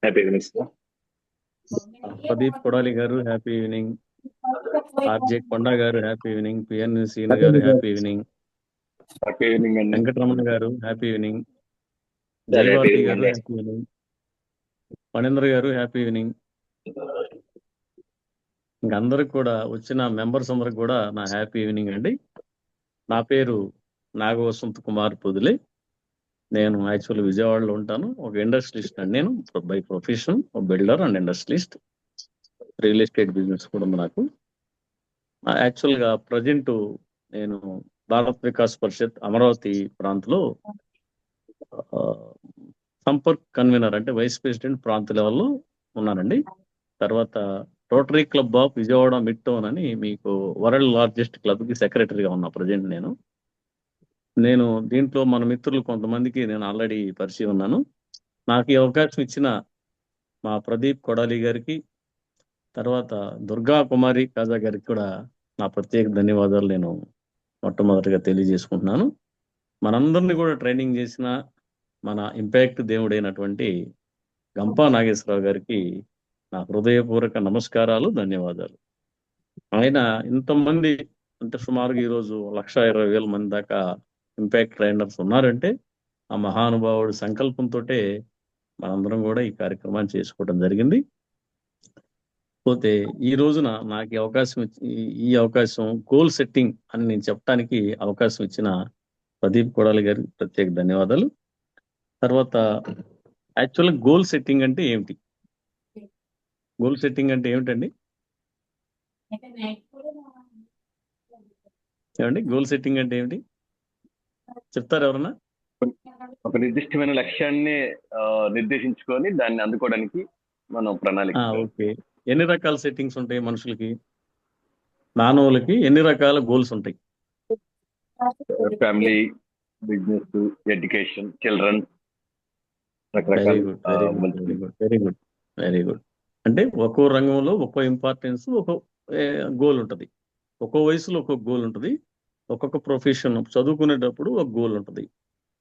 Happy evening sir. Pradeep Kodali గారు happy evening. RJ కొండ గారు హ్యాపీ ఈవినింగ్. పిఎన్ సీను గారు హ్యాపీ ఈవినింగ్. హ్యాపీ ఈవినింగ్ అండి. వెంకటరమణ గారు happy evening. Sir happy Jayabharathi evening గారు అండి. Happy evening. మణేంద్ర గారు హ్యాపీ ఈవినింగ్. ఇంక అందరికి కూడా వచ్చిన మెంబర్స్ అందరికి కూడా నా హ్యాపీ ఈవినింగ్ అండి. నా పేరు నాగవసంత్ కుమార్ పొదిలే. నేను యాక్చువల్లీ విజయవాడలో ఉంటాను. ఒక ఇండస్ట్రియలిస్ట్ అండి. నేను by profession builder and industrialist. Real estate business కూడా ఉంది నాకు. యాక్చువల్గా ప్రజెంట్ నేను భారత్ వికాస్ పరిషత్ అమరావతి ప్రాంతంలో సంపర్క్ కన్వీనర్ అంటే వైస్ ప్రెసిడెంట్ ప్రాంత లెవెల్లో ఉన్నానండి. తర్వాత rotary club of Vijayawada mid town అని మీకు వరల్డ్ లార్జెస్ట్ క్లబ్కి సెక్రటరీగా ఉన్నా ప్రజెంట్ నేను దీంట్లో మన మిత్రులు కొంతమందికి నేను ఆల్రెడీ పరిచయం ఉన్నాను. నాకు ఈ అవకాశం ఇచ్చిన మా ప్రదీప్ కొడాలి గారికి, తర్వాత దుర్గా కుమారి కాజా గారికి కూడా నా ప్రత్యేక ధన్యవాదాలు నేను మొట్టమొదటిగా తెలియజేసుకుంటున్నాను. మనందరినీ కూడా ట్రైనింగ్ చేసిన మన ఇంపాక్ట్ దేవుడైనటువంటి గంపా నాగేశ్వరరావు గారికి నా హృదయపూర్వక నమస్కారాలు, ధన్యవాదాలు. ఆయన ఇంతమంది అంటే సుమారుగా ఈరోజు 1,20,000 మంది దాకా ఇంపాక్ట్ ట్రైనర్స్ ఉన్నారంటే ఆ మహానుభావుడి సంకల్పంతో మనందరం కూడా ఈ కార్యక్రమాన్ని చేసుకోవడం జరిగింది. పోతే ఈ రోజున నాకు ఈ అవకాశం గోల్ సెట్టింగ్ అని నేను చెప్పడానికి అవకాశం ఇచ్చిన ప్రదీప్ కొడాలి గారికి ప్రత్యేక ధన్యవాదాలు. తర్వాత యాక్చువల్గా గోల్ సెట్టింగ్ అంటే ఏమిటి? గోల్ సెట్టింగ్ అంటే ఏమిటండి? ఏమండి గోల్ సెట్టింగ్ అంటే ఏమిటి చెప్తారు ఎవరన్నా? ఒక నిర్దిష్టమైన లక్ష్యాన్ని నిర్దేశించుకొని దాన్ని అందుకోవడానికి మనం ప్రణాళిక. ఓకే. ఎన్ని రకాల సెట్టింగ్స్ ఉంటాయి మనుషులకి? మానవులకి ఎన్ని రకాల గోల్స్ ఉంటాయి? Family, business, education, children, very రకరకాల good, very good, very good, very good, very good. అంటే ఒక్కో రంగంలో ఒక్కో ఇంపార్టెన్స్, ఒక్కో గోల్ ఉంటుంది. ఒక్కో వయసులో ఒక్కొక్క గోల్ ఉంటుంది. ఒక్కొక్క ప్రొఫెషన్ చదువుకునేటప్పుడు ఒక గోల్ ఉంటుంది.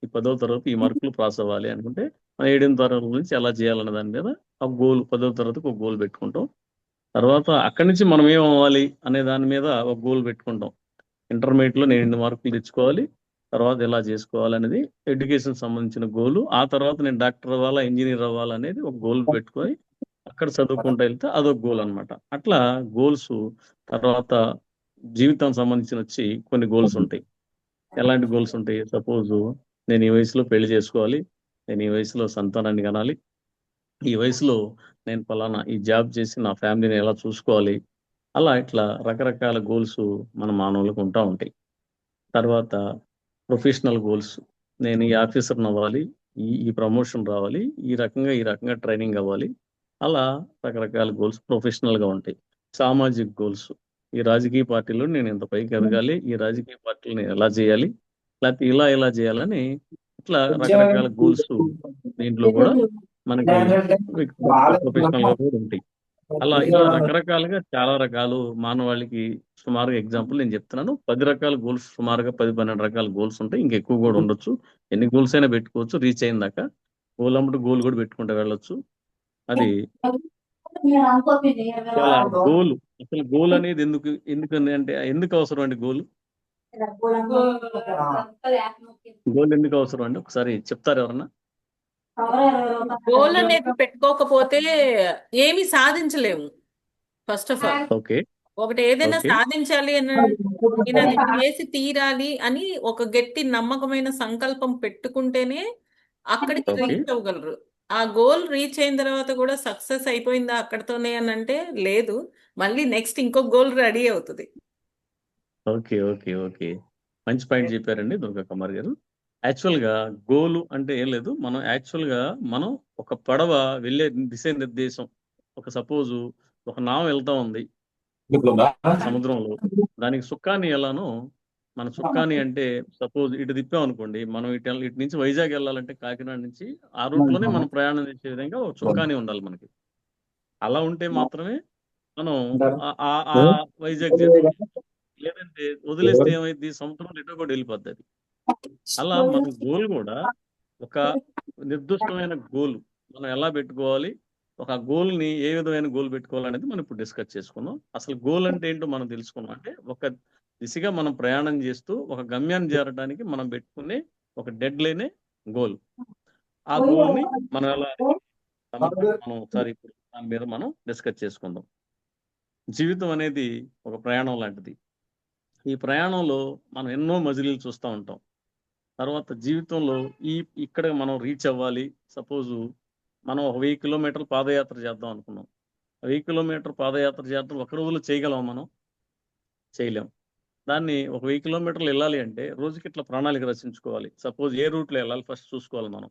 ఈ 10వ తరగతి ఈ మార్కులు పాస్ అవ్వాలి అనుకుంటే మన 7వ తరగతి నుంచి ఎలా చేయాలనే దాని మీద ఒక గోల్, 10వ తరగతికి ఒక గోల్ పెట్టుకుంటాం. తర్వాత అక్కడి నుంచి మనం ఏం అవ్వాలి అనే దాని మీద ఒక గోల్ పెట్టుకుంటాం. ఇంటర్మీడియట్లో నేను ఎన్ని మార్కులు తెచ్చుకోవాలి, తర్వాత ఎలా చేసుకోవాలి అనేది ఎడ్యుకేషన్ సంబంధించిన గోలు. ఆ తర్వాత నేను డాక్టర్ అవ్వాలా, ఇంజనీర్ అవ్వాలా అనేది ఒక గోల్ పెట్టుకొని అక్కడ చదువుకుంటూ వెళ్తే అదొక గోల్ అనమాట. అట్లా గోల్స్ తర్వాత జీవితం సంబంధించిన వచ్చి కొన్ని గోల్స్ ఉంటాయి. ఎలాంటి గోల్స్ ఉంటాయి? సపోజ్ నేను ఈ వయసులో పెళ్లి చేసుకోవాలి, నేను ఈ వయసులో సంతానాన్ని కనాలి, ఈ వయసులో నేను పలానా ఈ జాబ్ చేసి నా ఫ్యామిలీని ఎలా చూసుకోవాలి, అలా ఇట్లా రకరకాల గోల్స్ మన మానవులకు ఉంటా ఉంటాయి. తర్వాత ప్రొఫెషనల్ గోల్స్, నేను ఈ ఆఫీసర్ని అవ్వాలి, ఈ ప్రమోషన్ రావాలి, ఈ రకంగా ట్రైనింగ్ అవ్వాలి, అలా రకరకాల గోల్స్ ప్రొఫెషనల్గా ఉంటాయి. సామాజిక గోల్స్, ఈ రాజకీయ పార్టీలో నేను ఇంత పైకి ఎదగాలి, ఈ రాజకీయ పార్టీలు నేను ఎలా చేయాలి, లేకపోతే ఇలా చేయాలని ఇట్లా రకరకాల గోల్స్ దీంట్లో కూడా మనకి ప్రొఫెషనల్ గా కూడా ఉంటాయి. అలా ఇలా రకరకాలుగా చాలా రకాలు మానవాళికి సుమారుగా ఎగ్జాంపుల్ నేను చెప్తున్నాను. 10 రకాల గోల్స్, సుమారుగా 10-12 రకాల గోల్స్ ఉంటాయి. ఇంకా ఎక్కువ కూడా ఉండొచ్చు. ఎన్ని గోల్స్ అయినా పెట్టుకోవచ్చు రీచ్ అయిన దాకా. గోల్ అమ్మటి గోల్ కూడా పెట్టుకుంటూ వెళ్ళొచ్చు. అది చాలా గోల్. అసలు గోల్ అనేది ఎందుకని అంటే ఎందుకు అవసరం అండి గోల్? గోల్ ఎందుకు అవసరం అండి ఒకసారి చెప్తారు ఎవరన్నా? గోల్ అనేది పెట్టుకోకపోతే ఏమి సాధించలేము. ఫస్ట్ ఆఫ్ ఆల్ ఓకే, ఒకటి ఏదైనా ఓకే, సాధించాలి అని నేను అది చేసి తీరాలి అని ఒక గట్టి నమ్మకమైన సంకల్పం పెట్టుకుంటేనే అక్కడికి ఓకే, రీచ్ అవ్వగలరు. ఆ గోల్ రీచ్ అయిన తర్వాత కూడా సక్సెస్ అయిపోయిందా అక్కడతోనే అని అంటే లేదు, మళ్ళీ నెక్స్ట్ ఇంకో గోల్ రెడీ అవుతుంది. Okay, okay, okay. మంచి పాయింట్ చెప్పారండి దుర్గా కుమార్ గారు. యాక్చువల్గా గోలు అంటే ఏం లేదు. మనం ఒక పడవ వెళ్ళే దిశ నిర్దేశం. ఒక సపోజు ఒక నావ వెళ్తా ఉంది సముద్రంలో, దానికి సుక్కాని ఎలానో మన సుక్కాని అంటే సపోజ్ ఇటు తిప్పాం అనుకోండి, మనం ఇటు నుంచి వైజాగ్ వెళ్ళాలంటే కాకినాడ నుంచి ఆ రూట్లోనే మనం ప్రయాణం చేసే విధంగా ఒక చుక్కాని ఉండాలి మనకి. అలా ఉంటే మాత్రమే మనం ఆ వైజాగ్ చేరుకుంటాం. లేదంటే వదిలేస్తే ఏమైంది, సముద్రంలో ఎటో కూడా వెళ్ళిపోద్ది అది. అలా మన గోల్ కూడా ఒక నిర్దిష్టమైన గోల్ మనం ఎలా పెట్టుకోవాలి, ఒక గోల్ని ఏ విధమైన గోల్ పెట్టుకోవాలనేది మనం ఇప్పుడు డిస్కస్ చేసుకుందాం. అసలు గోల్ అంటే ఏంటో మనం తెలుసుకున్నాం. అంటే ఒక దిశగా మనం ప్రయాణం చేస్తూ ఒక గమ్యాన్ని చేరడానికి మనం పెట్టుకునే ఒక డెడ్ లైనే గోల్. ఆ గోల్ని మనం ఎలా మనం ఒకసారి ఇప్పుడు దాని మీద మనం డిస్కస్ చేసుకుందాం. జీవితం అనేది ఒక ప్రయాణం లాంటిది. ఈ ప్రయాణంలో మనం ఎన్నో మజిలీలు చూస్తూ ఉంటాం. తర్వాత జీవితంలో ఇక్కడ మనం రీచ్ అవ్వాలి. సపోజు మనం ఒక 1000 కిలోమీటర్లు పాదయాత్ర చేద్దాం అనుకున్నాం. 1000 కిలోమీటర్ పాదయాత్ర చేద్దాం ఒక రోజులో చేయగలం మనం? చేయలేం. దాన్ని ఒక 1000 కిలోమీటర్లు వెళ్ళాలి అంటే రోజుకి ఇట్లా ప్రణాళిక రచించుకోవాలి. సపోజ్ ఏ రూట్లో వెళ్ళాలి ఫస్ట్ చూసుకోవాలి మనం.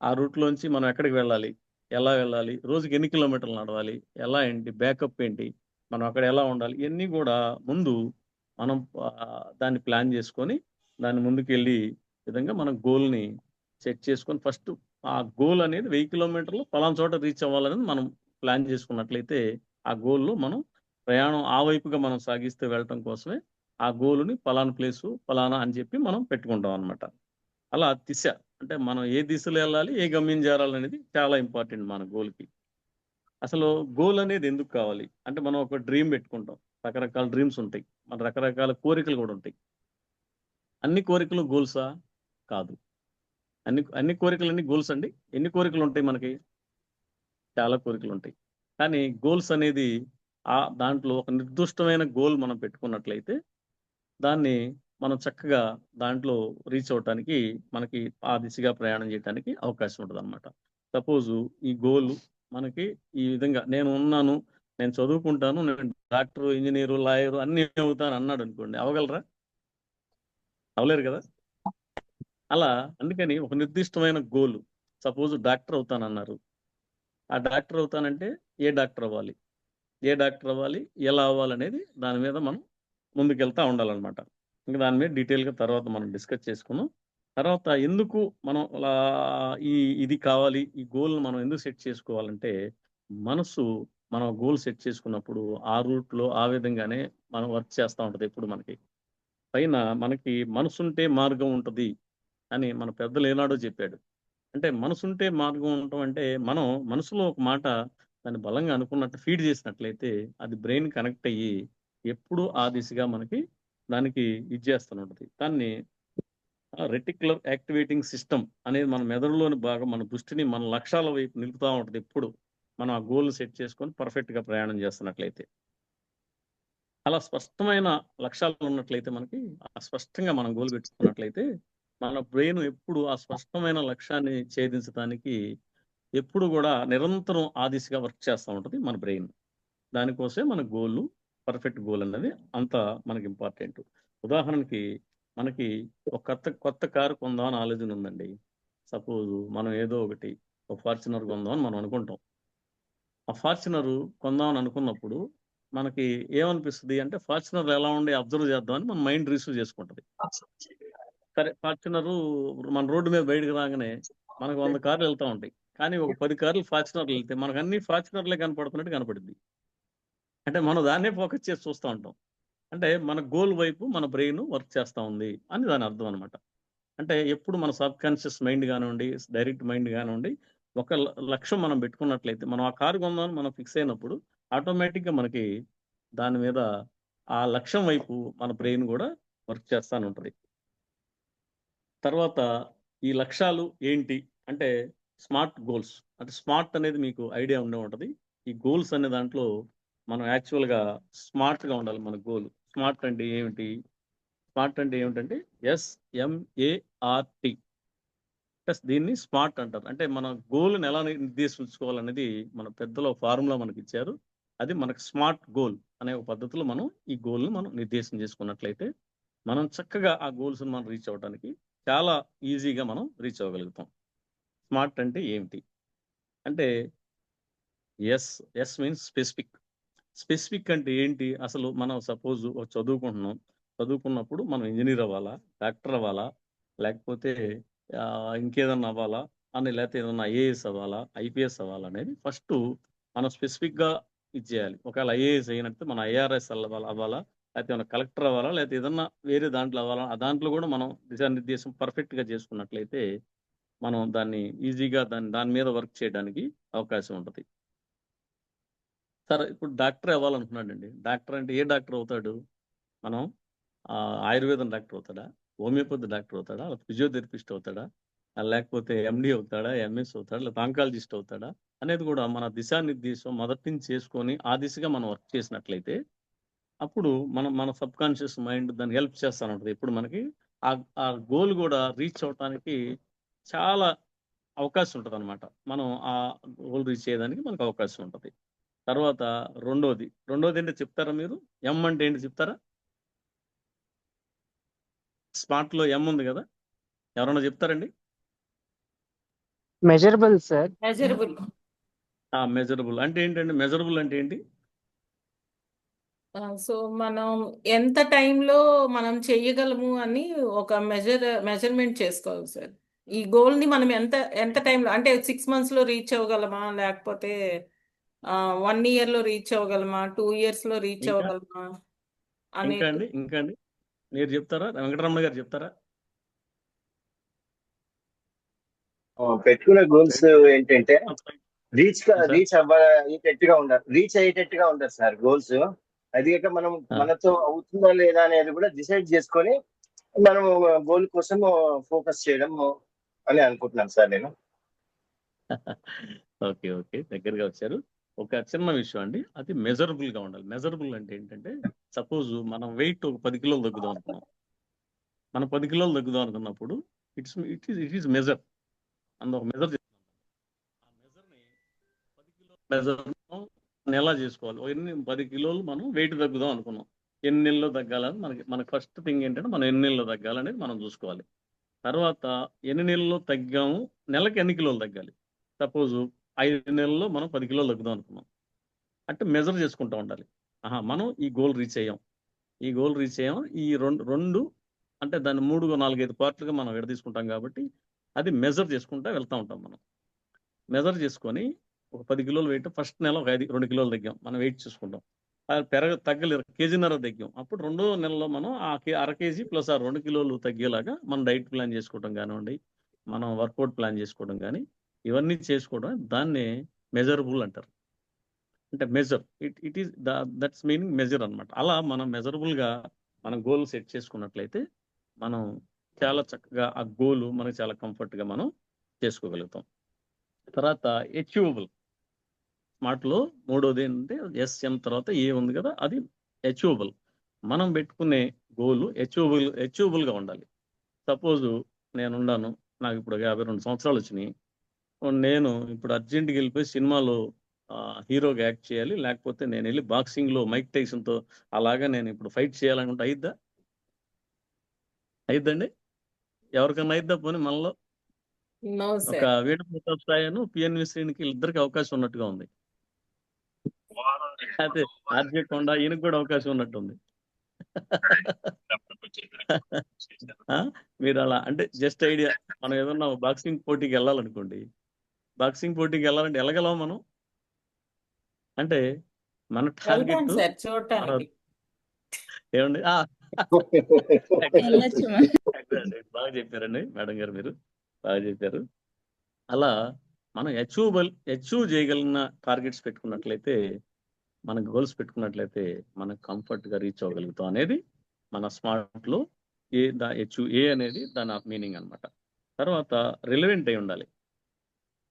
ఆ రూట్లోంచి మనం ఎక్కడికి వెళ్ళాలి, ఎలా వెళ్ళాలి, రోజుకి ఎన్ని కిలోమీటర్లు నడవాలి, ఎలా ఏంటి, బ్యాకప్ ఏంటి, మనం అక్కడ ఎలా ఉండాలి, ఇవన్నీ కూడా ముందు మనం దాన్ని ప్లాన్ చేసుకొని దాన్ని ముందుకు వెళ్ళి విధంగా మనం గోల్ని సెట్ చేసుకొని ఫస్ట్ ఆ గోల్ అనేది 1000 కిలోమీటర్లు పలానా చోట రీచ్ అవ్వాలనేది మనం ప్లాన్ చేసుకున్నట్లయితే ఆ గోల్లో మనం ప్రయాణం ఆ వైపుగా మనం సాగిస్తూ వెళ్ళటం కోసమే ఆ గోలుని పలానా ప్లేసు పలానా అని చెప్పి మనం పెట్టుకుంటాం అనమాట. అలా దిశ అంటే మనం ఏ దిశలో వెళ్ళాలి, ఏ గమ్యం చేరాలనేది చాలా ఇంపార్టెంట్ మన గోల్కి. అసలు గోల్ అనేది ఎందుకు కావాలి అంటే మనం ఒక డ్రీమ్ పెట్టుకుంటాం. రకరకాల డ్రీమ్స్ ఉంటాయి, మన రకరకాల కోరికలు కూడా ఉంటాయి. అన్ని కోరికలు గోల్సా? కాదు. అన్ని కోరికలన్నీ గోల్స్ అండి? ఎన్ని కోరికలు ఉంటాయి మనకి? చాలా కోరికలు ఉంటాయి. కానీ గోల్స్ అనేది దాంట్లో ఒక నిర్దిష్టమైన గోల్ మనం పెట్టుకున్నట్లయితే దాన్ని మనం చక్కగా దాంట్లో రీచ్ అవటానికి మనకి ఆ దిశగా ప్రయాణం చేయడానికి అవకాశం ఉంటుంది అనమాట. సపోజు ఈ గోల్ మనకి ఈ విధంగా నేను ఉన్నాను, నేను చదువుకుంటాను, నేను డాక్టర్, ఇంజనీరు, లాయరు అన్ని అవుతాను అన్నాడు అనుకోండి, అవగలరా? అవలేరు కదా. అలా అందుకని ఒక నిర్దిష్టమైన గోల్, సపోజ్ డాక్టర్ అవుతానన్నారు. ఆ డాక్టర్ అవుతానంటే ఏ డాక్టర్ అవ్వాలి, ఎలా అవ్వాలనేది దాని మీద మనం ముందుకెళ్తా ఉండాలన్నమాట. ఇంకా దాని మీద డీటెయిల్గా తర్వాత మనం డిస్కస్ చేసుకున్నాం. తర్వాత ఎందుకు మనం అలా ఇది కావాలి, ఈ గోల్ మనం ఎందుకు సెట్ చేసుకోవాలంటే మనసు మనం గోల్ సెట్ చేసుకున్నప్పుడు ఆ రూట్లో ఆ విధంగానే మనం వర్క్ చేస్తూ ఉంటుంది. ఎప్పుడు మనకి పైన మనకి మనసుంటే మార్గం ఉంటుంది అని మన పెద్దలు ఏనాడో చెప్పాడు. అంటే మనసుంటే మార్గం ఉండటం అంటే మనం మనసులో ఒక మాట దాన్ని బలంగా అనుకున్నట్టు ఫీడ్ చేసినట్లయితే అది బ్రెయిన్ కనెక్ట్ అయ్యి ఎప్పుడు ఆ దిశగా మనకి దానికి ఇది చేస్తుంటుంది. దాన్ని రెటిక్యులర్ యాక్టివేటింగ్ సిస్టమ్ అనేది మన మెదడులోని భాగం మన దృష్టిని మన లక్ష్యాల వైపు నిలుపుతూ ఉంటుంది. ఎప్పుడు మనం ఆ గోల్ సెట్ చేసుకొని పర్ఫెక్ట్గా ప్రయాణం చేస్తున్నట్లయితే, అలా స్పష్టమైన లక్ష్యాలు ఉన్నట్లయితే మనకి స్పష్టంగా మనం గోల్ పెట్టుకున్నట్లయితే మన బ్రెయిన్ ఎప్పుడు ఆ స్పష్టమైన లక్ష్యాన్ని ఛేదించడానికి ఎప్పుడు కూడా నిరంతరం ఆ దిశగా వర్క్ చేస్తూ ఉంటుంది మన బ్రెయిన్. దానికోసమే మన గోల్, పర్ఫెక్ట్ గోల్ అనేది అంత మనకి ఇంపార్టెంట్. ఉదాహరణకి మనకి ఒక కొత్త కారు కొందామని ఆలోచన ఉందండి. సపోజ్ మనం ఏదో ఒకటి ఒక ఫార్చునర్ కొందామని మనం అనుకుంటాం. ఆ ఫార్చునర్ కొందామని అనుకున్నప్పుడు మనకి ఏమనిపిస్తుంది అంటే ఫార్చునర్ ఎలా ఉండి అబ్జర్వ్ చేద్దామని మన మైండ్ రిసీవ్ చేసుకుంటుంది. సరే, ఫార్చునర్ మన రోడ్డు మీద బయటకు రాగానే మనకు 100 కార్లు వెళ్తూ ఉంటాయి, కానీ ఒక 10 కార్లు ఫార్చునర్లు వెళ్తే మనకు అన్ని ఫార్చునర్లే కనపడుతున్నట్టు కనపడుద్ది. అంటే మనం దాన్నే ఫోకస్ చేసి చూస్తూ ఉంటాం. అంటే మన గోల్ వైపు మన బ్రెయిన్ వర్క్ చేస్తూ ఉంది అని దాని అర్థం అనమాట. అంటే ఎప్పుడు మన సబ్ కాన్షియస్ మైండ్ కానివ్వండి, డైరెక్ట్ మైండ్ కానివ్వండి, ఒక లక్ష్యం మనం పెట్టుకున్నట్లయితే మనం ఆ కారు కొందామని మనం ఫిక్స్ అయినప్పుడు ఆటోమేటిక్గా మనకి దాని మీద ఆ లక్ష్యం వైపు మన బ్రెయిన్ కూడా వర్క్ చేస్తూ ఉంటుంది. తర్వాత ఈ లక్ష్యాలు ఏంటి అంటే స్మార్ట్ గోల్స్. అంటే స్మార్ట్ అనేది మీకు ఐడియా ఉండే ఉంటుంది. ఈ గోల్స్ అనే దాంట్లో మనం యాక్చువల్గా స్మార్ట్గా ఉండాలి. మన గోల్ స్మార్ట్ అంటే ఏమిటి? స్మార్ట్ అంటే ఏమిటంటే SMART. ప్లస్ దీన్ని స్మార్ట్ అంటారు. అంటే మన గోల్ని ఎలా నిర్దేశించుకోవాలనేది మన పెద్దల ఫార్ములా మనకి ఇచ్చారు. అది మనకు స్మార్ట్ గోల్ అనే ఒక పద్ధతిలో మనం ఈ గోల్ని మనం నిర్దేశం చేసుకున్నట్లయితే మనం చక్కగా ఆ గోల్స్ని మనం రీచ్ అవ్వడానికి చాలా ఈజీగా మనం రీచ్ అవ్వగలుగుతాం. స్మార్ట్ అంటే ఏమిటి అంటే ఎస్ మీన్స్ స్పెసిఫిక్. స్పెసిఫిక్ అంటే ఏంటి? అసలు మనం సపోజ్ చదువుకున్నప్పుడు మనం ఇంజనీర్ అవ్వాలా, డాక్టర్ అవ్వాలా, లేకపోతే ఇంకేదన్నా అవ్వాలా అని, లేకపోతే ఏదన్నా ఐఏఎస్ అవ్వాలా, ఐపీఎస్ అవ్వాలా అనేది ఫస్ట్ మనం స్పెసిఫిక్గా ఇది చేయాలి. ఒకవేళ ఐఏఎస్ అయినట్టు మనం ఐఆర్ఎస్ అవ్వాలా, లేకపోతే ఏమైనా కలెక్టర్ అవ్వాలా, లేకపోతే ఏదన్నా వేరే దాంట్లో అవ్వాలా, ఆ దాంట్లో కూడా మనం దిశానిర్దేశం పర్ఫెక్ట్గా చేసుకున్నట్లయితే మనం దాన్ని ఈజీగా దాని మీద వర్క్ చేయడానికి అవకాశం ఉంటుంది. సరే, ఇప్పుడు డాక్టర్ అవ్వాలనుకున్నాడండి. డాక్టర్ అంటే ఏ డాక్టర్ అవుతాడు? మనం ఆయుర్వేదం డాక్టర్ అవుతాడా, హోమియోపతి డాక్టర్ అవుతాడా, ఫిజియోథెరపిస్ట్ అవుతాడా, లేకపోతే ఎండి అవుతాడా, ఎంఎస్ అవుతాడా, లేకపోతే ఆంకాలజిస్ట్ అవుతాడా అనేది కూడా మన దిశానిర్దేశం మొదటి నుంచి చేసుకొని ఆ దిశగా మనం వర్క్ చేసినట్లయితే అప్పుడు మన సబ్ కాన్షియస్ మైండ్ దాన్ని హెల్ప్ చేస్తూ ఉంటుంది. ఇప్పుడు మనకి ఆ గోల్ కూడా రీచ్ అవటానికి చాలా అవకాశం ఉంటుంది అనమాట. మనం ఆ గోల్ రీచ్ చేయడానికి మనకు అవకాశం ఉంటుంది. తర్వాత రెండోది ఏంటో చెప్తారా మీరు? ఎం అంటే ఏంటి చెప్తారా? స్మార్ట్ లో ఎం ఉంది కదా, ఎవరన్నా చెప్తారండి? Measurable sir. మెజరబుల్. మెజరబుల్ అంటే ఏంటండి? మెజరబుల్ అంటే ఏంటి? సో మనం ఎంత టైంలో మనం చెయ్యగలము అని ఒక మెజర్మెంట్ చేసుకోవాలి సార్. ఈ గోల్ ని మనం ఎంత టైంలో, అంటే 6 months లో రీచ్ అవ్వగలమా, లేకపోతే 1 year లో రీచ్ అవ్వగలమా, 2 years లో రీచ్ ఇంకా అవ్వగలమా అనేది. ఇంకా అండి మీరు చెప్తారా? వెంకటరమణ గారు చెప్తారా? పెట్టుకునే గోల్స్ ఏంటంటే సార్ రీచ్ అయ్యేటట్టుగా ఉండాలి సార్ గోల్స్. అది కాక మనం మనతో అవుతుందా లేదా అనేది కూడా డిసైడ్ చేసుకొని మనం గోల్ కోసం ఫోకస్ చేయడం అని అనుకుంటున్నాను సార్ నేను. ఓకే, దగ్గరగా వచ్చారు. ఒక చిన్న విషయం అండి, అది మెజరబుల్ గా ఉండాలి. మెజరబుల్ అంటే ఏంటంటే, సపోజ్ మనం వెయిట్ ఒక 10 కిలోలు తగ్గుదాం అనుకున్నాం. మనం 10 కిలోలు తగ్గుదాం అనుకున్నప్పుడు ఇట్ ఈస్ మెజర్ అందు ఒక మెజర్ చేస్తున్నాం. ఆ మెజర్ని 10 కిలోలు మెజర్ ఎలా చేసుకోవాలి? 10 కిలోలు మనం వెయిట్ తగ్గుదాం అనుకున్నాం. ఎన్ని నెలల్లో తగ్గాలని మనకి ఫస్ట్ థింగ్ ఏంటంటే మనం ఎన్ని నెలల్లో తగ్గాలనేది మనం చూసుకోవాలి. తర్వాత ఎన్ని నెలల్లో తగ్గాము, నెలకి ఎన్ని కిలోలు తగ్గాలి. సపోజ్ 5 నెలల్లో మనం 10 కిలోలు తగ్గుదాం అనుకున్నాం అంటే మెజర్ చేసుకుంటూ ఉండాలి. మనం ఈ గోల్ రీచ్ అయ్యాం, ఈ రెండు అంటే దాన్ని 3-4-5 పార్ట్లుగా మనం విడదీసుకుంటాం కాబట్టి అది మెజర్ చేసుకుంటూ వెళ్తూ ఉంటాం. మనం మెజర్ చేసుకొని ఒక 10 కిలోలు వెయిట్ ఫస్ట్ నెల ఒక 2 కిలోలు తగ్గాం, మనం వెయిట్ చూసుకుంటాం. తగ్గలేదు, కేజీన్నర తగ్గాం. అప్పుడు 2వ నెలలో మనం అర కేజీ ప్లస్ 2 కిలోలు తగ్గేలాగా మనం డైట్ ప్లాన్ చేసుకోవడం కానివ్వండి, మనం వర్కౌట్ ప్లాన్ చేసుకోవడం కానీ ఇవన్నీ చేసుకోవడం, దాన్ని మెజరబుల్ అంటారు. అంటే measure it is that's meaning measure అనమాట. అలా మనం మెజరబుల్గా మనం గోల్ సెట్ చేసుకున్నట్లయితే మనం చాలా చక్కగా ఆ గోల్ మనకు చాలా కంఫర్ట్గా మనం చేసుకోగలుగుతాం. తర్వాత అచీవబుల్. స్మార్ట్లో మూడోది ఏంటంటే ఎస్ఎం తర్వాత ఏ ఉంది కదా, అది అచీవబుల్. మనం పెట్టుకునే గోల్ అచీవబుల్గా ఉండాలి. సపోజు నేనున్నాను, నాకు ఇప్పుడు 52 సంవత్సరాలు వచ్చినాయి. నేను ఇప్పుడు అర్జెంట్కి వెళ్ళిపోయి సినిమాలో హీరోగా యాక్ట్ చేయాలి, లేకపోతే నేను వెళ్ళి బాక్సింగ్లో మైక్ టైసన్తో అలాగా నేను ఇప్పుడు ఫైట్ చేయాలనుకుంటే అయిద్దండి? ఎవరికన్నా అయిద్దా? పోనీ మనలో నో ఒక సార్. వేణుప్రతాప్ స్థాయిను పిఎన్వి శ్రీనికి ఇద్దరికి అవకాశం ఉన్నట్టుగా ఉంది. అదే ఆర్జే కొండ ఈయనకు కూడా అవకాశం ఉన్నట్టుంది. మీరు అలా అంటే జస్ట్ ఐడియా. మనం ఏదన్నా బాక్సింగ్ పోటీకి వెళ్ళాలనుకోండి, బాక్సింగ్ పోటీకి వెళ్ళాలంటే వెళ్ళగలం మనం? అంటే మన టార్గెట్ వెళ్తాను సార్ చూడటానికి. ఏమండి? వెళ్ళొచ్చు మనం. బాగా చెప్పారండి మేడం గారు, మీరు బాగా చెప్పారు. అలా మనం అచీవ్ చేయగలిగిన టార్గెట్స్ పెట్టుకున్నట్లయితే, మన గోల్స్ పెట్టుకున్నట్లయితే మనం కంఫర్ట్గా రీచ్ అవ్వగలుగుతాం అనేది మన స్మార్ట్లో ఏ అనేది దాని మీనింగ్ అనమాట. తర్వాత రిలవెంట్ అయి ఉండాలి,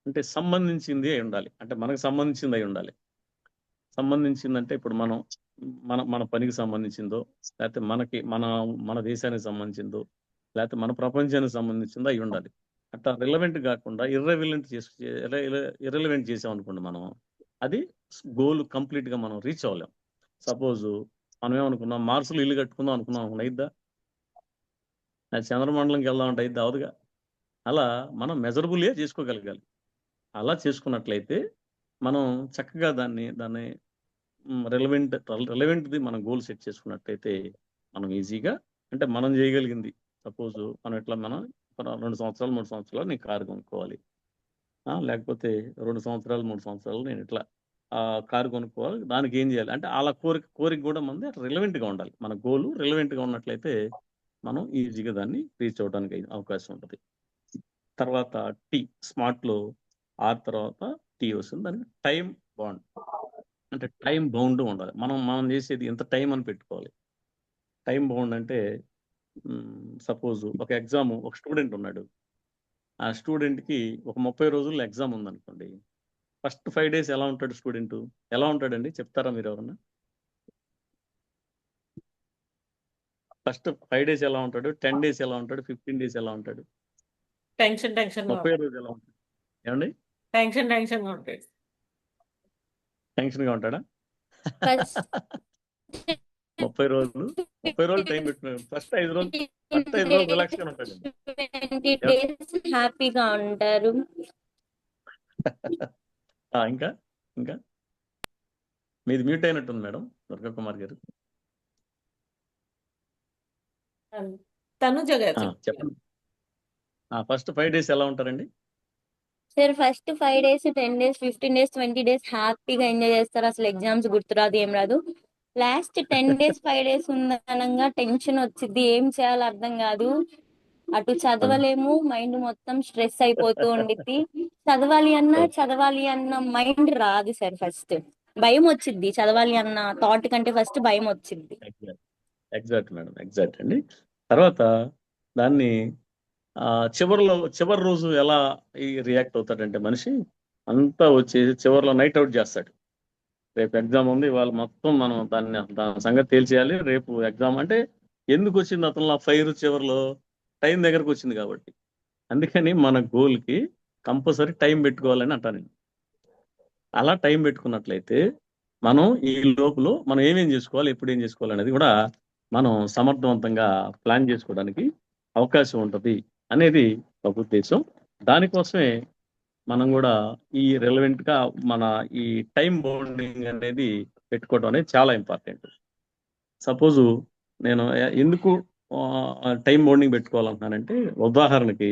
అంటే సంబంధించింది అయి ఉండాలి, అంటే మనకు సంబంధించింది అయి ఉండాలి. సంబంధించిందంటే ఇప్పుడు మన పనికి సంబంధించిందో, లేకపోతే మన దేశానికి సంబంధించిందో, లేకపోతే మన ప్రపంచానికి సంబంధించిందో అయి ఉండాలి. అట్లా రిలవెంట్ కాకుండా ఇర్రెలవెంట్ చేసాం అనుకోండి మనం, అది గోల్ కంప్లీట్గా మనం రీచ్ అవ్వలేం. సపోజ్ మనం ఏమనుకున్నాం, మార్సులో ఇల్లు కట్టుకుందాం అనుకున్నాం, అయిద్దా? చంద్రమండలంకి వెళ్దాం అంటే అయిద్దా? అవదుగా. అలా మనం మెజరబుల్గా చేసుకోగలగాలి. అలా చేసుకున్నట్లయితే మనం చక్కగా దాన్ని రిలవెంట్ది మనం గోల్ సెట్ చేసుకున్నట్లయితే మనం ఈజీగా, అంటే మనం చేయగలిగింది. సపోజ్ మనం 2 సంవత్సరాలు 3 సంవత్సరాలు నేను కారు కొనుక్కోవాలి, లేకపోతే 2 సంవత్సరాలు 3 సంవత్సరాలు నేను ఇట్లా కారు కొనుక్కోవాలి, దానికి ఏం చేయాలి అంటే అలా కోరిక కూడా మనది రిలవెంట్గా ఉండాలి. మన గోల్ రిలవెంట్గా ఉన్నట్లయితే మనం ఈజీగా దాన్ని రీచ్ అవ్వడానికి అవకాశం ఉంటుంది. తర్వాత టీ, స్మార్ట్లో ఆర్ తర్వాత టీ వస్తుంది. దానికి టైం బాండ్, అంటే టైం బౌండ్ ఉండాలి. మనం చేసేది ఎంత టైం అని పెట్టుకోవాలి. టైం బౌండ్ అంటే సపోజ్ ఒక ఎగ్జామ్, ఒక స్టూడెంట్ ఉన్నాడు, ఆ స్టూడెంట్కి ఒక 30 రోజుల్లో ఎగ్జామ్ ఉందనుకోండి. ఫస్ట్ 5 days ఎలా ఉంటాడు స్టూడెంట్? ఎలా ఉంటాడండి చెప్తారా మీరు ఎవరన్నా? ఫస్ట్ 5 days ఎలా ఉంటాడు, 10 days ఎలా ఉంటాడు, 15 days ఎలా ఉంటాడు, టెన్షన్ గా 30 రోజులు ఎలా ఉంటాడు? ఏమండి టెన్షన్ గా ఉంటాడు. టెన్షన్గా ఉంటాడా? ఫస్ట్ 30 రోజులు టైం పెట్టుకున్నాడు. ఫస్ట్ 5 రోజులు రిలాక్స్గా ఉంటాడండి. 20 days హ్యాపీగా ఉంటారు. ఇంకా మీది మ్యూట్ అయినట్టుంది మేడం దుర్గా కుమార్ గారు. తనుజ గారు చెప్పండి. ఫస్ట్ 5 days ఎలా ఉంటారండి? Sir first 5 days, 10 days, 15 days, 20 days హ్యాపీగా ఎంజాయ్ చేస్తారు. అసలు ఎగ్జామ్స్ గుర్తురాదు, ఏం రాదు. లాస్ట్ 10 days, 5 days ఉందనంగా టెన్షన్ వచ్చింది, ఏం చేయాలో అర్థం కాదు. అటు చదవలేము, మైండ్ మొత్తం స్ట్రెస్ అయిపోతూ ఉండిద్ది. చదవాలి అన్న మైండ్ రాదు సార్. ఫస్ట్ భయం వచ్చింది, చదవాలి అన్న థాట్ కంటే ఫస్ట్ భయం వచ్చింది. ఎగ్జాక్ట్ మేడం, ఎగ్జాక్ట్ అండి. తర్వాత దాన్ని చివరి రోజు ఎలా రియాక్ట్ అవుతాడంటే మనిషి అంతా వచ్చేసి చివరిలో నైట్ అవుట్ చేస్తాడు. రేపు ఎగ్జామ్ ఉంది, వాళ్ళు మొత్తం మనం దాని సంగతి తేల్చేయాలి. రేపు ఎగ్జామ్ అంటే ఎందుకు వచ్చింది అతను ఫైర్ చివరిలో? టైం దగ్గరకు వచ్చింది కాబట్టి. అందుకని మన గోల్కి కంపల్సరీ టైం పెట్టుకోవాలని అంటాను నేను. అలా టైం పెట్టుకున్నట్లయితే మనం ఈ లోపల మనం ఏమేం చేసుకోవాలి, ఎప్పుడు ఏం చేసుకోవాలి అనేది కూడా మనం సమర్థవంతంగా ప్లాన్ చేసుకోవడానికి అవకాశం ఉంటుంది అనేది ఒక ఉద్దేశం. దానికోసమే మనం కూడా ఈ రెలవెంట్గా మన ఈ టైం బౌండింగ్ అనేది పెట్టుకోవడం అనేది చాలా ఇంపార్టెంట్. సపోజు నేను ఎందుకు టైం బౌండింగ్ పెట్టుకోవాలంటున్నానంటే, ఉదాహరణకి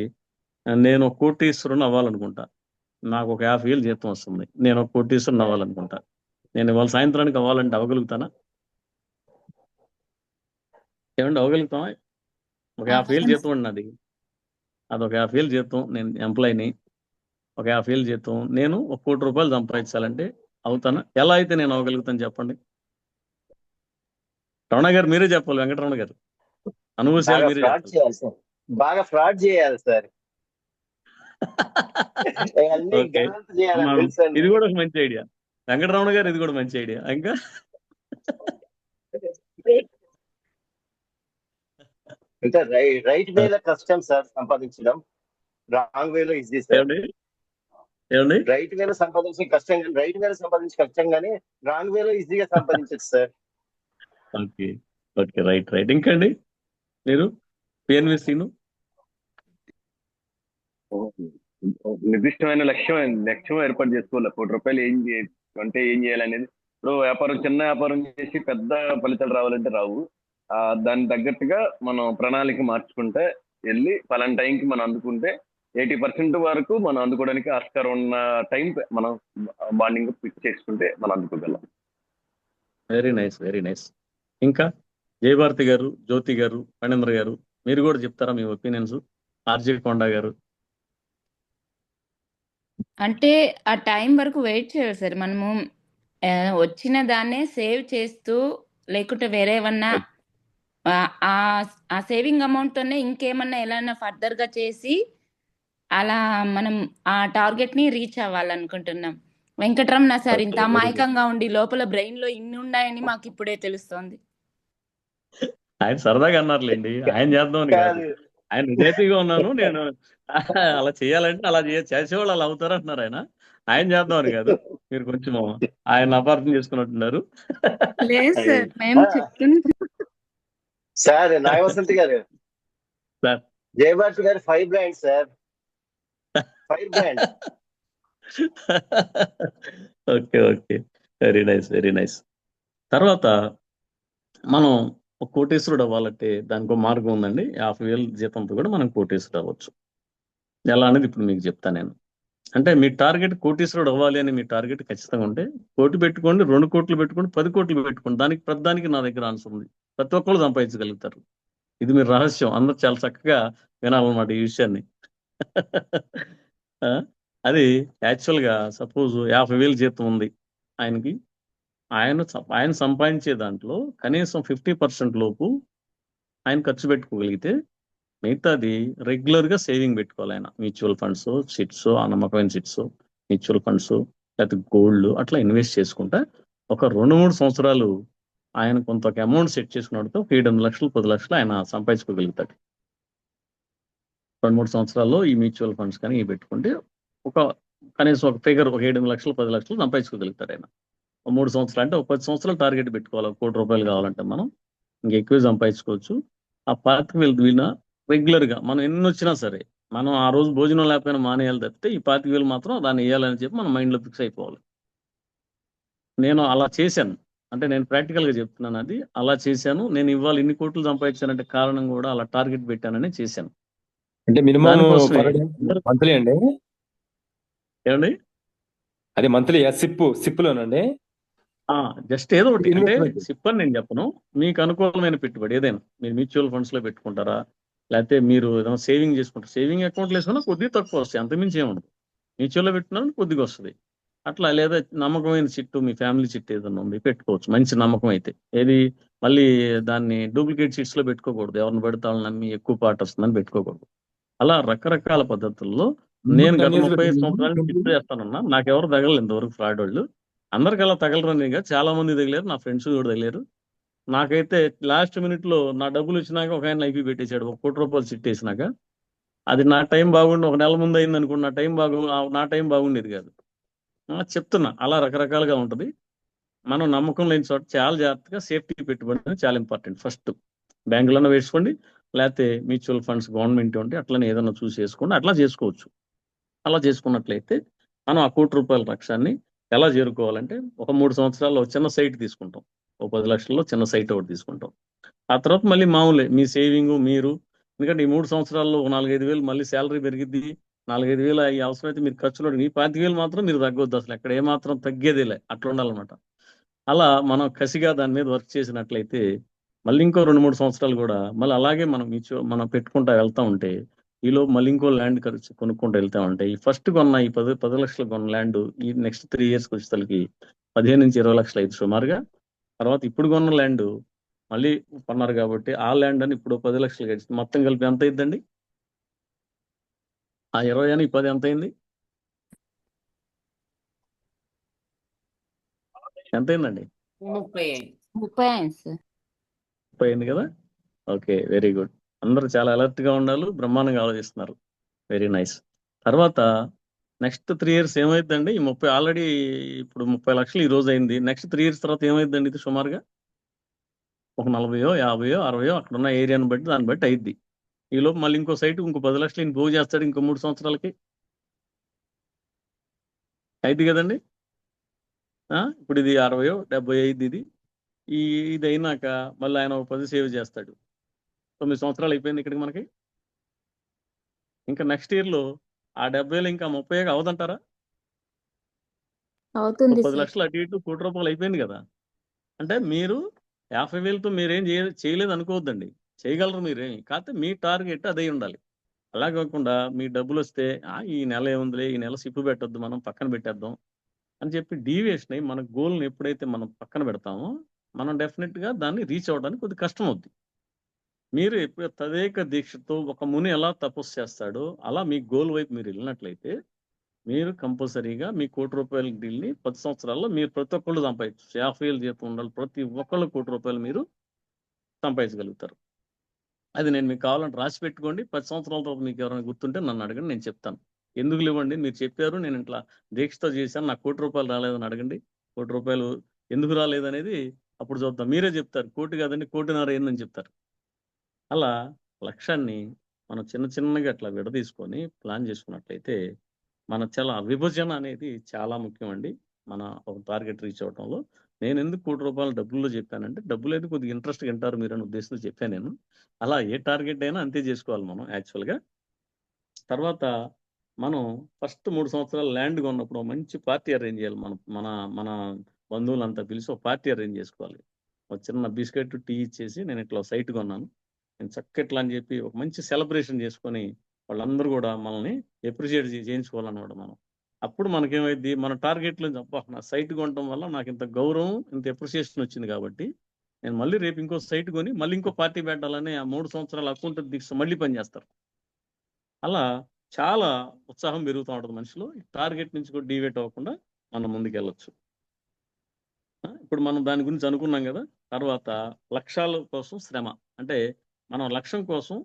నేను ఒక కోటీశ్వరుని అవ్వాలనుకుంటా. నాకు ఒక 50,000 జీతం వస్తుంది. నేను ఒక కోటీశ్వరుని అవ్వాలనుకుంటా. నేను ఇవాళ సాయంత్రానికి అవ్వాలంటే అవ్వగలుగుతానా? ఏమండి అవ్వగలుగుతామా? ఒక 50,000 జీతం ఉన్నది, అదొక 50,000 జీతం. నేను ఎంప్లాయీని, ఒక 50,000 జీతం, నేను ఒక 1 కోటి రూపాయలు సంపాదించాలంటే అవుతానా? ఎలా అయితే నేను అవ్వగలుగుతాను చెప్పండి? రమణ గారు మీరే చెప్పాలి. వెంకటరమణ గారు అనుభూశాలు మీరే చెప్పాలి. బాగా ఫ్రాడ్ చేయాలి సార్. ఇది కూడా ఒక మంచి ఐడియా వెంకటరమణ గారు, ఇది కూడా మంచి ఐడియా. ఇంకా అంటే రైట్ వేలో కష్టం సార్ సంపాదించడం, రాంగ్ వేలో ఈజీ సార్. ఏమండి రైట్ వేలో సంపాదించడం కష్టం, రైట్ వేలో సంపాదించడం కష్టం కానీ రాంగ్ వేలో ఈజీగా సంపాదించచ్చు sir. Okay okay, right right. ఇంకా అండి మీరు పిఎన్విసిను నిర్దిష్టమైన లక్ష్యం ఏర్పాటు చేసుకోవాలి. 1 కోటి రూపాయలు ఏం చేయాలనేది. ఇప్పుడు చిన్న వ్యాపారం చేసి పెద్ద ఫలితాలు రావాలంటే రావు. దాని తగ్గట్టుగా మనం ప్రణాళిక మార్చుకుంటే వెళ్ళి పలానా టైంకి మనం అందుకుంటే 80% వరకు మనం అందుకోవడానికి ఆస్కారం ఉన్న టైం మనం బాండింగ్ ఫిక్స్ చేసుకుంటే మనం అందుకోగలం. Very nice, very nice. ఇంకా జయభారతి గారు, జ్యోతి గారు, ఫణేంద్ర గారు మీరు కూడా చెప్తారా మీ ఒపీనియన్స్? ఆర్జే కొండ గారు. అంటే ఆ టైం వరకు వెయిట్ చేయాలి సార్. మనము వచ్చిన దాన్నే సేవ్ చేస్తూ, లేకుంటే వేరే ఏమన్నా ఆ సేవింగ్ అమౌంట్ తోనే ఇంకేమన్నా ఎలా ఫర్దర్ గా చేసి అలా మనం ఆ టార్గెట్ ని రీచ్ అవ్వాలనుకుంటున్నాం. వెంకటరమణ సార్ ఇంత అమాయకంగా ఉండి లోపల బ్రెయిన్ లో ఇన్ని ఉన్నాయని మాకు ఇప్పుడే తెలుస్తోంది. ఆయన సరదాగా అన్నారులేండి, ఆయన చేద్దామని కాదు. ఆయన నిజాయితీగా ఉన్నాను నేను, అలా చేయాలంటే అలా చేసేవాళ్ళు అలా అవుతారు అంటున్నారు. ఆయన చేద్దామని కాదు. మీరు కొంచెం ఆయన అపార్థం చేసుకున్నట్టున్నారు. లేదు సార్, మేము చెప్తున్నాం సార్. నాగవసంతి గారు, సార్ జయభారతి గారు 5 brand sir, 5 brand. Okay okay, very nice, very nice. తర్వాత మనం ఒక కోటీశ్వరుడు అవ్వాలంటే దానికి ఒక మార్గం ఉందండి. 50,000 జీతంతో కూడా మనం కోటీశ్వరుడు అవ్వచ్చు. ఎలా అనేది ఇప్పుడు మీకు చెప్తాను నేను. అంటే మీ టార్గెట్ కోటీశ్వరుడు అవ్వాలి అని మీ టార్గెట్ ఖచ్చితంగా ఉంటే 1 కోటి పెట్టుకోండి, 2 కోట్లు పెట్టుకోండి, 10 కోట్లు పెట్టుకోండి. దానికి ప్రతిదానికి నా దగ్గర ఆన్సర్ ఉంది. ప్రతి ఒక్కళ్ళు సంపాదించగలుగుతారు. ఇది మీరు రహస్యం, అందరూ చాలా చక్కగా వినాలన్నమాట ఈ విషయాన్ని. ఆ, అది యాక్చువల్గా సపోజ్ 50,000 జీతం ఉంది ఆయనకి. ఆయన సంపాదించే దాంట్లో కనీసం 50% లోపు ఆయన ఖర్చు పెట్టుకోగలిగితే మిగతాది రెగ్యులర్ గా సేవింగ్ పెట్టుకోవాలి. ఆయన మ్యూచువల్ ఫండ్స్, సిట్స్, ఆ నమ్మకమైన సిట్స్, మ్యూచువల్ ఫండ్స్, లేకపోతే గోల్డ్ అట్లా ఇన్వెస్ట్ చేసుకుంటా ఒక 2-3 సంవత్సరాలు ఆయన కొంత ఒక అమౌంట్ సెట్ చేసుకున్నట్టు 8 లక్షలు 10 లక్షలు ఆయన సంపాదించుకోగలుగుతాడు. 2-3 సంవత్సరాల్లో ఈ మ్యూచువల్ ఫండ్స్ కానీ ఇవి పెట్టుకుంటే ఒక కనీసం ఒక ఫిగర్ ఒక 7 లక్షలు 10 లక్షలు సంపాదించుకోగలుగుతాడు ఆయన. 3 సంవత్సరాలు అంటే ఒక 10 సంవత్సరాలు టార్గెట్ పెట్టుకోవాలి. 1 కోటి రూపాయలు కావాలంటే మనం ఇంకా ఎక్కువ సంపాదించుకోవచ్చు. ఆ 25,000 వీళ్ళ రెగ్యులర్ గా మనం ఎన్ని వచ్చినా సరే మనం ఆ రోజు భోజనం లేకపోయినా మానేయాలి తప్పితే ఈ 25,000 మాత్రం దాన్ని వేయాలని చెప్పి మన మైండ్ లో ఫిక్స్ అయిపోవాలి. నేను అలా చేశాను. అంటే నేను ప్రాక్టికల్ గా చెప్తున్నాను. అది అలా చేశాను. నేను ఇవాళ ఇన్ని కోట్లు సంపాదించానంటే కారణం కూడా అలా టార్గెట్ పెట్టానని చేశాను. అంటే మినిమం దానికోసమే పర్ డే మంత్లీ అండి? ఏమండి అది మంత్లీ సిప్పులోనండి? జస్ట్ ఏదో ఒకటి అంటే ఇన్వెస్ట్మెంట్. సిప్ అని నేను చెప్పను. మీకు అనుకూలమైన పెట్టుబడి ఏదైనా మీరు మ్యూచువల్ ఫండ్స్ లో పెట్టుకుంటారా, లేకపోతే మీరు ఏదైనా సేవింగ్ చేసుకుంటారు. సేవింగ్ అకౌంట్లో వేసుకున్నా కొద్దిగా తక్కువ వస్తాయి, అంతమించి ఏముండదు. మ్యూచువల్లో పెట్టుకున్నా కొద్దిగా వస్తుంది అట్లా. లేదా నమ్మకమైన చిట్టు మీ ఫ్యామిలీ చిట్టు ఏదైనా ఉంది పెట్టుకోవచ్చు, మంచి నమ్మకం అయితే. ఏది మళ్ళీ దాన్ని డూప్లికేట్ చిట్స్ లో పెట్టుకోకూడదు. ఎవరిని పెడితే వాళ్ళని నమ్మి ఎక్కువ పాట వస్తుందని పెట్టుకోకూడదు. అలా రకరకాల పద్ధతుల్లో నేను గత 35 సంవత్సరాల నుంచి చిట్టు చేస్తానన్నా. నాకెవరు తగలలేదు ఇంతవరకు ఫ్రాడ్ వాళ్ళు. అందరికి అలా తగలరని కాదు, చాలా మంది తగిలారు, నా ఫ్రెండ్స్ కూడా తగిలారు. నాకైతే లాస్ట్ మినిట్ లో నా డబ్బులు వచ్చినాక ఒక ఆయన ఐపీ పెట్టేశాడు 1 కోటి రూపాయలు చిట్ వేసినాక. అది నా టైం బాగుండి ఒక నెల ముందు అయింది అనుకోండి, నా టైం బాగుండేది కాదు. చెప్తున్నా అలా రకరకాలుగా ఉంటది. మనం నమ్మకం లేని చోట చాలా జాగ్రత్తగా సేఫ్టీ పెట్టుబడి అనేది చాలా ఇంపార్టెంట్. ఫస్ట్ బ్యాంకులోనే వేసుకోండి, లేకపోతే మ్యూచువల్ ఫండ్స్ గవర్నమెంట్ ఉంటే అట్లనే ఏదైనా చూసి వేసుకోండి. అట్లా చేసుకోవచ్చు. అలా చేసుకున్నట్లయితే మనం ఆ 1 కోటి రూపాయల లక్ష్యాన్ని ఎలా చేరుకోవాలంటే ఒక 3 సంవత్సరాల్లో చిన్న సైట్ తీసుకుంటాం. ఓ 10 లక్షల్లో చిన్న సైట్ ఒకటి తీసుకుంటాం. ఆ తర్వాత మళ్ళీ మామూలే మీ సేవింగ్ మీరు. ఎందుకంటే ఈ 3 సంవత్సరాల్లో 4-5 వేలు మళ్ళీ శాలరీ పెరిగిద్ది. 4-5 వేలు అయ్యి అవసరమైతే మీరు ఖర్చులో ఈ 25,000 మాత్రం మీరు తగ్గొద్దు. అసలు ఎక్కడ ఏమాత్రం తగ్గేదేలే, అట్లా ఉండాలన్నమాట. అలా మనం కసిగా దాని మీద వర్క్ చేసినట్లయితే మళ్ళీ ఇంకో 2-3 సంవత్సరాలు కూడా మళ్ళీ అలాగే మనం పెట్టుకుంటా వెళ్తా ఉంటే ఈలో మళ్ళీ ఇంకో ల్యాండ్ ఖర్చు కొనుక్కుంటూ వెళ్తా ఉంటే ఈ ఫస్ట్ కొన్న ఈ 10 లక్షలు కొన్న ల్యాండ్ ఈ నెక్స్ట్ 3 years వచ్చేసరికి 15-20 లక్షలు అయింది సుమారుగా. తర్వాత ఇప్పుడు కొన్న ల్యాండ్ మళ్ళీ కొన్నారు కాబట్టి ఆ ల్యాండ్ అని ఇప్పుడు 10 లక్షలు గడిచింది. మొత్తం కలిపి ఎంత అయిందండి? ఆ 20 అని 10 ఎంత అయింది? ఎంత అయిందండి? 30. 30 అయింది సార్. 30 అయింది కదా. Okay, very good. అందరూ చాలా అలర్ట్ గా ఉండాలి, బ్రహ్మాండంగా ఆలోచిస్తున్నారు. Very nice. తర్వాత నెక్స్ట్ 3 years ఏమైందండి? ఈ 30 ఆల్రెడీ ఇప్పుడు 30 లక్షలు ఈ రోజు అయింది. నెక్స్ట్ 3 years తర్వాత ఏమైందండి? ఇది సుమారుగా ఒక 40, 50, 60 అక్కడ ఉన్న ఏరియాని బట్టి దాన్ని బట్టి అయింది. ఈ లోపు మళ్ళీ ఇంకో సైట్ ఇంకో 10 లక్షలు ఈయన పోగు చేస్తాడు ఇంకో 3 సంవత్సరాలకి. అయింది కదండి. ఇప్పుడు ఇది 60, 70 అయింది. ఇది అయినాక మళ్ళీ ఆయన ఒక 10 సేవ్ చేస్తాడు. 9 సంవత్సరాలు అయిపోయింది ఇక్కడికి మనకి. ఇంకా నెక్స్ట్ ఇయర్ లో ఆ 70లో ఇంకా 30 అవదంటారా? అవుతుంది 10 సార్. లక్షలు అటు ఇటు 1 కోటి రూపాయలు అయిపోయింది కదా. అంటే మీరు 50,000తో మీరేం చేయలేదు అనుకోవద్దండి, చేయగలరు మీరేమి. కాకపోతే మీ టార్గెట్ అదే ఉండాలి. అలా కాకుండా మీ డబ్బులు వస్తే ఈ నెల ఏముందిలే, ఈ నెల సిప్పు పెట్టొద్దు, మనం పక్కన పెట్టేద్దాం అని చెప్పి డీవియేషన్ అయ్యి మన గోల్ని ఎప్పుడైతే మనం పక్కన పెడతామో మనం డెఫినెట్ గా దాన్ని రీచ్ అవ్వడానికి కొద్దిగా కష్టం అవుద్ది. మీరు ఎప్పుడు తదేక దీక్షతో ఒక ముని ఎలా తపస్సు చేస్తాడో అలా మీ గోల్ వైపు మీరు వెళ్ళినట్లయితే మీరు కంపల్సరీగా మీ 1 కోటి రూపాయల డీల్ని 10 సంవత్సరాల్లో మీరు ప్రతి ఒక్కళ్ళు సంపాదించు. 50,000 జీతం ఉండాలి, ప్రతి ఒక్కళ్ళు 1 కోటి రూపాయలు మీరు సంపాదించగలుగుతారు. అది నేను మీకు కావాలంటే రాసి పెట్టుకోండి. 10 సంవత్సరాల తర్వాత మీకు ఎవరైనా గుర్తుంటే నన్ను అడగండి, నేను చెప్తాను. ఎందుకు ఇవ్వండి, మీరు చెప్పారు నేను ఇట్లా దీక్షతో చేశాను, నాకు 1 కోటి రూపాయలు రాలేదని అడగండి. 1 కోటి రూపాయలు ఎందుకు రాలేదనేది అప్పుడు చూద్దాం. మీరే చెప్తారు, 1 కోటి కాదండి 1.5 కోటి అయిందని చెప్తారు. అలా లక్ష్యాన్ని మనం చిన్న చిన్నగా అట్లా విడదీసుకొని ప్లాన్ చేసుకున్నట్లయితే మన చాలా విభజన అనేది చాలా ముఖ్యం అండి. మన ఒక టార్గెట్ రీచ్ అవడంలో. నేను ఎందుకు 1 కోటి రూపాయలు డబ్బుల్లో చెప్పానంటే డబ్బులు అయితే కొద్దిగా ఇంట్రెస్ట్ వింటారు మీరు అనే ఉద్దేశంతో చెప్పాను నేను. అలా ఏ టార్గెట్ అయినా అంతే చేసుకోవాలి మనం యాక్చువల్గా. తర్వాత మనం ఫస్ట్ 3 సంవత్సరాలు ల్యాండ్ కొన్నప్పుడు మంచి పార్టీ అరేంజ్ చేయాలి. మన మన మన బంధువులంతా పిలిచి ఒక పార్టీ అరేంజ్ చేసుకోవాలి. ఒక చిన్న బిస్కెట్ టీ ఇచ్చేసి నేను ఇట్లా సైట్ కొన్నాను, నేను చక్క ఇట్లా అని చెప్పి ఒక మంచి సెలబ్రేషన్ చేసుకొని వాళ్ళందరూ కూడా మనల్ని ఎప్రిషియేట్ చేయించుకోవాలన్నమాట మనం. అప్పుడు మనకేమైంది, మన టార్గెట్లో అబ్బా నా సైట్ కొనడం వల్ల నాకు ఇంత గౌరవం, ఇంత ఎప్రిషియేషన్ వచ్చింది కాబట్టి నేను మళ్ళీ రేపు ఇంకో సైట్ కొని మళ్ళీ ఇంకో పార్టీ పెట్టాలని ఆ 3 సంవత్సరాల అకౌంట్ దీక్ష మళ్ళీ పనిచేస్తారు. అలా చాలా ఉత్సాహం పెరుగుతూ ఉంటుంది మనిషిలో. టార్గెట్ నుంచి కూడా డివేట్ అవ్వకుండా మనం ముందుకెళ్ళొచ్చు. ఇప్పుడు మనం దాని గురించి అనుకున్నాం కదా. తర్వాత లక్ష్యాల కోసం శ్రమ. అంటే మనం లక్ష్యం కోసం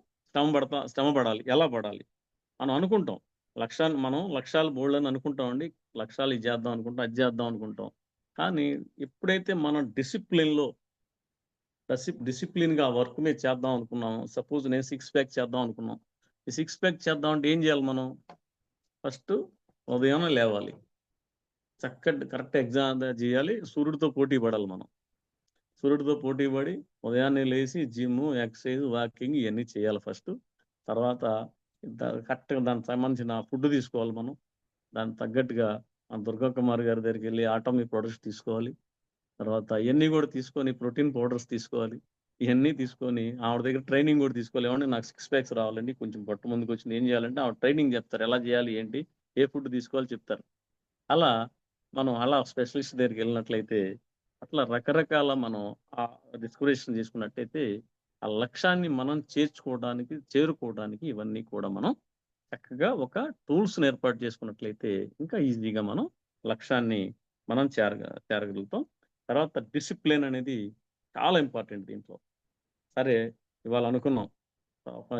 శ్రమ పడాలి. ఎలా పడాలి? మనం అనుకుంటాం లక్ష్యాలు బోల్డని అనుకుంటామండి. లక్ష్యాలు ఇది చేద్దాం అనుకుంటాం, అది చేద్దాం అనుకుంటాం. కానీ ఎప్పుడైతే మనం డిసిప్లిన్గా వర్క్ మీద చేద్దాం అనుకున్నాం. సపోజ్ నేను 6 ప్యాక్ చేద్దాం అనుకున్నాం. ఈ 6 ప్యాక్ చేద్దాం అంటే ఏం చేయాలి మనం? ఫస్ట్ ఉదయం లేవాలి, చక్కటి కరెక్ట్ ఎగ్జామ్ చేయాలి, సూర్యుడితో పోటీ పడాలి. మనం సూర్యుడితో పోటీ పడి ఉదయాన్నే లేచి జిమ్, ఎక్సర్సైజ్, వాకింగ్ ఇవన్నీ చేయాలి ఫస్ట్. తర్వాత కరెక్ట్గా దానికి సంబంధించిన ఫుడ్ తీసుకోవాలి. మనం దానికి తగ్గట్టుగా మన దుర్గా కుమార్ గారి దగ్గరికి వెళ్ళి ఆటోమిక్ ప్రొడక్ట్స్ తీసుకోవాలి. తర్వాత ఇవన్నీ కూడా తీసుకొని ప్రోటీన్ పౌడర్స్ తీసుకోవాలి. ఇవన్నీ తీసుకొని ఆవిడ దగ్గర ట్రైనింగ్ కూడా తీసుకోవాలి. ఏమంటే నాకు 6 ప్యాక్స్ రావాలండి, కొంచెం పట్టు ముందుకు వచ్చింది, ఏం చేయాలంటే ఆవిడ ట్రైనింగ్ చెప్తారు, ఎలా చేయాలి, ఏంటి, ఏ ఫుడ్ తీసుకోవాలి చెప్తారు. అలా స్పెషలిస్ట్ దగ్గరికి వెళ్ళినట్లయితే అట్లా రకరకాల మనం ఆ డిస్కరేషన్ చేసుకున్నట్టయితే ఆ లక్ష్యాన్ని మనం చేరుకోవడానికి ఇవన్నీ కూడా మనం చక్కగా ఒక టూల్స్ని ఏర్పాటు చేసుకున్నట్లయితే ఇంకా ఈజీగా మనం లక్ష్యాన్ని మనం చేరగలుగుతాం. తర్వాత డిసిప్లిన్ అనేది చాలా ఇంపార్టెంట్ దీంట్లో. సరే, ఇవాళ అనుకున్నాం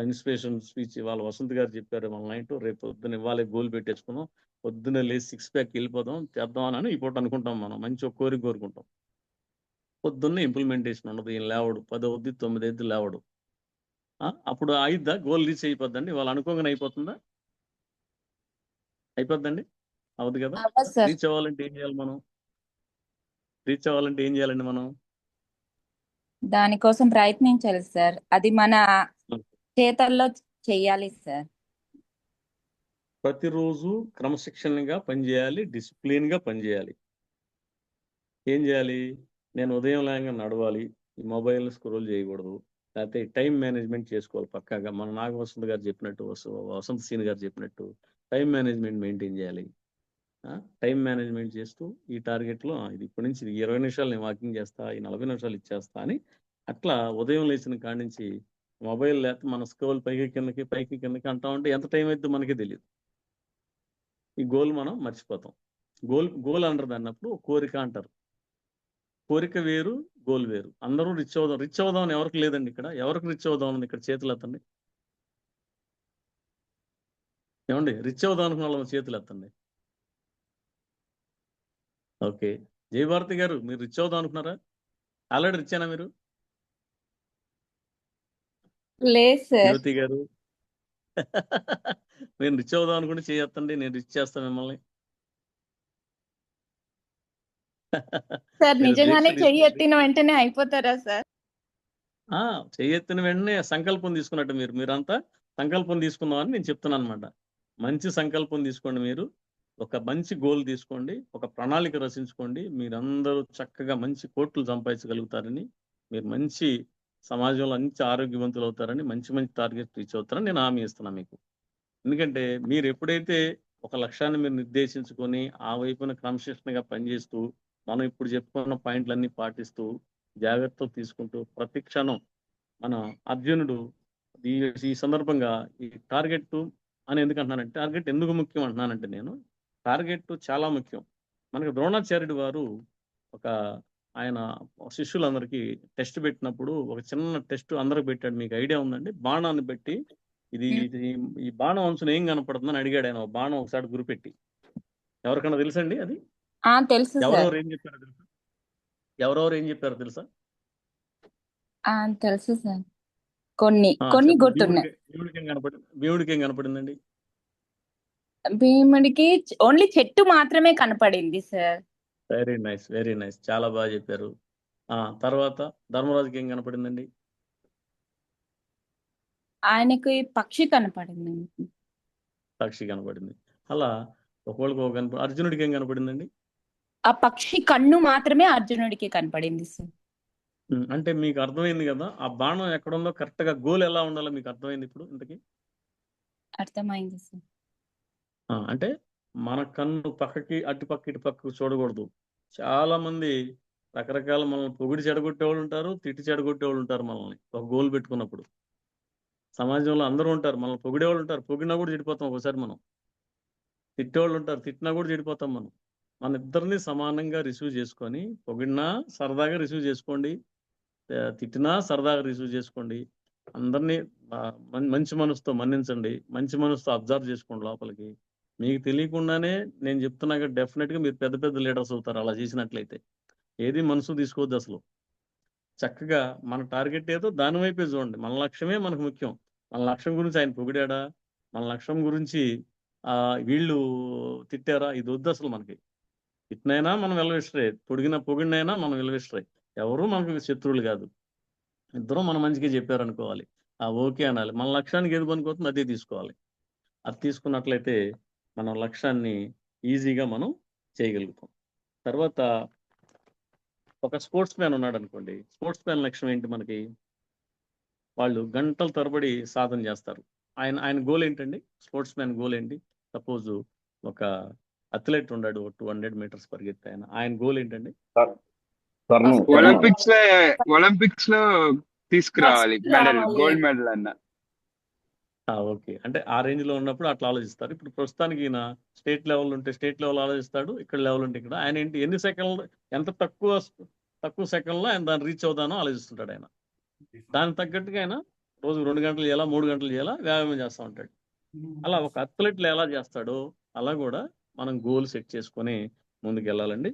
ఇన్స్పిరేషన్ స్పీచ్ ఇవాళ వసంత్ గారు చెప్పారు, మన నైట్ రేపు పొద్దున్న ఇవాళ గోల్ పెట్టేసుకున్నాం, పొద్దున్న లేచి 6 ప్యాక్ వెళ్ళిపోదాం చేద్దాం అని ఈ పూట అనుకుంటాం. మనం మంచి ఒక కోరుకుంటాం. పొద్దున్నే ఇంప్లిమెంటేషన్ ఉండదు, ఈయన లేవడు, 10 అవుద్ది 9 అవుద్ది లేవడు. అప్పుడు అయిద్దా? Goal reach అయిపోద్దండి? వాళ్ళు అనుకోగానే అయిపోతుందా? అయిపోద్దండి? అవుద్ది కదా. రీచ్ అవ్వాలంటే ఏం చేయాలి మనం? మనం దానికోసం ప్రయత్నించాలి సార్. అది మన చేతల్లో చెయ్యాలి సార్. ప్రతిరోజు క్రమశిక్షణగా పనిచేయాలి, డిసిప్లిన్గా పనిచేయాలి. ఏం చేయాలి? నేను ఉదయం లేక నడవాలి, ఈ మొబైల్ స్క్రోల్ చేయకూడదు, లేకపోతే టైం మేనేజ్మెంట్ చేసుకోవాలి పక్కాగా. మన నాగవసంత్ గారు చెప్పినట్టు, వసంత్ సీన్ గారు చెప్పినట్టు టైం మేనేజ్మెంట్ మెయింటైన్ చేయాలి. టైం మేనేజ్మెంట్ చేస్తూ ఈ టార్గెట్లో ఇది ఇప్పటి నుంచి 20 నిమిషాలు నేను వాకింగ్ చేస్తా, ఈ 40 నిమిషాలు ఇచ్చేస్తా అని అట్లా ఉదయం లేచిన కాడి నుంచి మొబైల్ లేకపోతే మన స్క్రోల్ పైకి కిందకి అంటా ఉంటే ఎంత టైం అయితే మనకే తెలియదు. ఈ గోల్ మనం మర్చిపోతాం. గోల్ అంటారు అన్నప్పుడు కోరిక అంటారు. కోరిక వేరు, గోల్ వేరు. అందరూ రిచ్ అవుదాం అని ఎవరికి లేదండి. ఇక్కడ ఎవరికి రిచ్ అవుదాం ఉంది? ఇక్కడ చేతులు ఎత్తండి. ఏమండి, రిచ్ అవుదాం అనుకున్న వాళ్ళ చేతులు ఎత్తండి. ఓకే, జయభారతి గారు, మీరు రిచ్ అవుదాం అనుకున్నారా? ఆల్రెడీ రిచ్చేనా మీరు? లేదు సార్. జ్యోతి గారు మీరు రిచ్ అవుదాం అనుకుంటే చేయొత్తండి, నేను రిచ్ చేస్తాను మిమ్మల్ని. సార్ మీరు నిజంగానే దీక్ష చెయ్యి తీసుకోండి. ఎత్తిన వెంటనే అయిపోతారా సార్? చెయ్యెత్తిన వెంటనే సంకల్పం తీసుకున్నట్టు మీరంతా సంకల్పం తీసుకుందామని నేను చెప్తున్నాను అనమాట. మంచి సంకల్పం తీసుకోండి. మీరు ఒక మంచి గోల్ తీసుకోండి, ఒక ప్రణాళిక రచించుకోండి. మీరందరూ చక్కగా మంచి కోట్లు సంపాదించగలుగుతారని, మీరు మంచి సమాజంలో మంచి ఆరోగ్యవంతులు అవుతారని, మంచి టార్గెట్ రీచ్ అవుతారని నేను హామీ ఇస్తున్నాను మీకు. ఎందుకంటే మీరు ఎప్పుడైతే ఒక లక్ష్యాన్ని మీరు నిర్దేశించుకొని ఆ వైపున క్రమశిక్షణగా పనిచేస్తూ, మనం ఇప్పుడు చెప్పుకున్న పాయింట్లన్నీ పాటిస్తూ, జాగ్రత్తలు తీసుకుంటూ ప్రతి క్షణం మన అర్జునుడు ఈ సందర్భంగా ఈ టార్గెట్ అని ఎందుకు అంటున్నానంటే, టార్గెట్ ఎందుకు ముఖ్యం అంటున్నానంటే, నేను టార్గెట్ చాలా ముఖ్యం. మనకు ద్రోణాచార్యుడు వారు ఆయన శిష్యులందరికీ టెస్ట్ పెట్టినప్పుడు ఒక చిన్న టెస్ట్ అందరికి పెట్టాడు. మీకు ఐడియా ఉందండి? బాణాన్ని పెట్టి ఈ బాణం అంచున ఏం కనపడుతుందని అడిగాడు ఆయన. బాణం ఒకసారి గురిపెట్టి. ఎవరికన్నా తెలుసండి అది? తెలుసు సార్. ఎవరెవరు ఏం చెప్పారో తెలుసా? తెలుసు సార్. కొన్ని గుర్తున్నాయి. భీముడికి ఏం కనపడిందండి? భీముడికి ఓన్లీ చెట్టు మాత్రమే కనపడింది సార్. వెరీ నైస్, చాలా బాగా చెప్పారు. తర్వాత ధర్మరాజుకి ఏం కనపడిందండి? ఆయనకి పక్షి కనపడింది. అలా ఒకళ్ళకి అర్జునుడికి ఏం కనపడిందండి? ఆ పక్షి కన్ను మాత్రమే అర్జునుడికి కనపడింది సార్. అంటే మీకు అర్థమైంది కదా, ఆ బాణం ఎక్కడుందో కరెక్ట్ గా గోల్ ఎలా ఉండాలో మీకు అర్థమైంది ఇప్పుడు ఇంతకి? అర్థమైంది సార్. అంటే మన కన్ను పక్కకి అటుపక్క ఇటుపక్కకు చూడకూడదు. చాలా మంది రకరకాల మనల్ని పొగిడి చెడగొట్టేవాళ్ళు ఉంటారు, తిట్టి చెడగొట్టేవాళ్ళు ఉంటారు. మనల్ని ఒక గోల్ పెట్టుకున్నప్పుడు సమాజంలో అందరూ ఉంటారు. మనల్ని పొగిడేవాళ్ళు ఉంటారు, పొగిడినా కూడా చెడిపోతాం. ఒకసారి మనం తిట్టేవాళ్ళు ఉంటారు, తిట్టినా కూడా చెడిపోతాం. మన ఇద్దరిని సమానంగా రిసీవ్ చేసుకొని, పొగిడినా సరదాగా రిసీవ్ చేసుకోండి, తిట్టినా సరదాగా రిసీవ్ చేసుకోండి. అందరినీ మంచి మనసుతో మన్నించండి, మంచి మనసుతో అబ్జర్వ్ చేసుకోండి లోపలికి. మీకు తెలియకుండానే నేను చెప్తున్నా డెఫినెట్ గా మీరు పెద్ద పెద్ద లీడర్స్ అవుతారు అలా చేసినట్లయితే. ఏది మనసు తీసుకోవద్దు అసలు. చక్కగా మన టార్గెట్ ఏదో దాని వైపే చూడండి. మన లక్ష్యమే మనకు ముఖ్యం. మన లక్ష్యం గురించి ఆయన పొగిడాడా, మన లక్ష్యం గురించి వీళ్ళు తిట్టారా, ఇది వద్దు అసలు. మనకి తిట్టినైనా మనం వెలవిష్టరే, పొగిడినైనా మనం వెలవిష్టరే. ఎవరు మనకు శత్రువులు కాదు. ఇద్దరం మన మంచిగా చెప్పారనుకోవాలి, ఓకే అనాలి. మన లక్ష్యానికి ఏది పనికొస్తుంది అదే తీసుకోవాలి. అది తీసుకున్నట్లయితే మన లక్ష్యాన్ని ఈజీగా మనం చేయగలుగుతాం. తర్వాత ఒక స్పోర్ట్స్ మ్యాన్ ఉన్నాడు అనుకోండి. స్పోర్ట్స్ మ్యాన్ లక్ష్యం ఏంటి? మనకి వాళ్ళు గంటల తరబడి సాధన చేస్తారు. ఆయన గోల్ ఏంటండి? స్పోర్ట్స్ మ్యాన్ గోల్ ఏంటి? సపోజ్ ఒక అథ్లెట్ ఉన్నాడు, 200 మీటర్స్ పరిగెత్తే ఆయన గోల్ ఏంటండి? ఒలింపిక్స్ లో తీసుకురావాలి మెడల్, గోల్డ్ మెడల్ అన్న. ఓకే, అంటే ఆ రేంజ్ లో ఉన్నప్పుడు అట్లా ఆలోచిస్తారు. ఇప్పుడు ప్రస్తుతానికి ఈయన స్టేట్ లెవెల్ ఉంటే స్టేట్ లెవెల్ ఆలోచిస్తాడు, ఇక్కడ లెవెల్ ఉంటే ఇక్కడ. ఆయన ఏంటి, ఎన్ని సెకండ్లు, ఎంత తక్కువ సెకండ్లో ఆయన దాన్ని రీచ్ అవుదానో ఆలోచిస్తుంటాడు. ఆయన దానికి తగ్గట్టుగా ఆయన రోజు 2 గంటలు చేయాలా, 3 గంటలు చేయాలా, వ్యాయామం చేస్తూ ఉంటాడు. అలా ఒక అథ్లెట్లు ఎలా చేస్తాడో అలా కూడా మనం గోల్ సెట్ చేసుకొని ముందుకు వెళ్ళాలండి.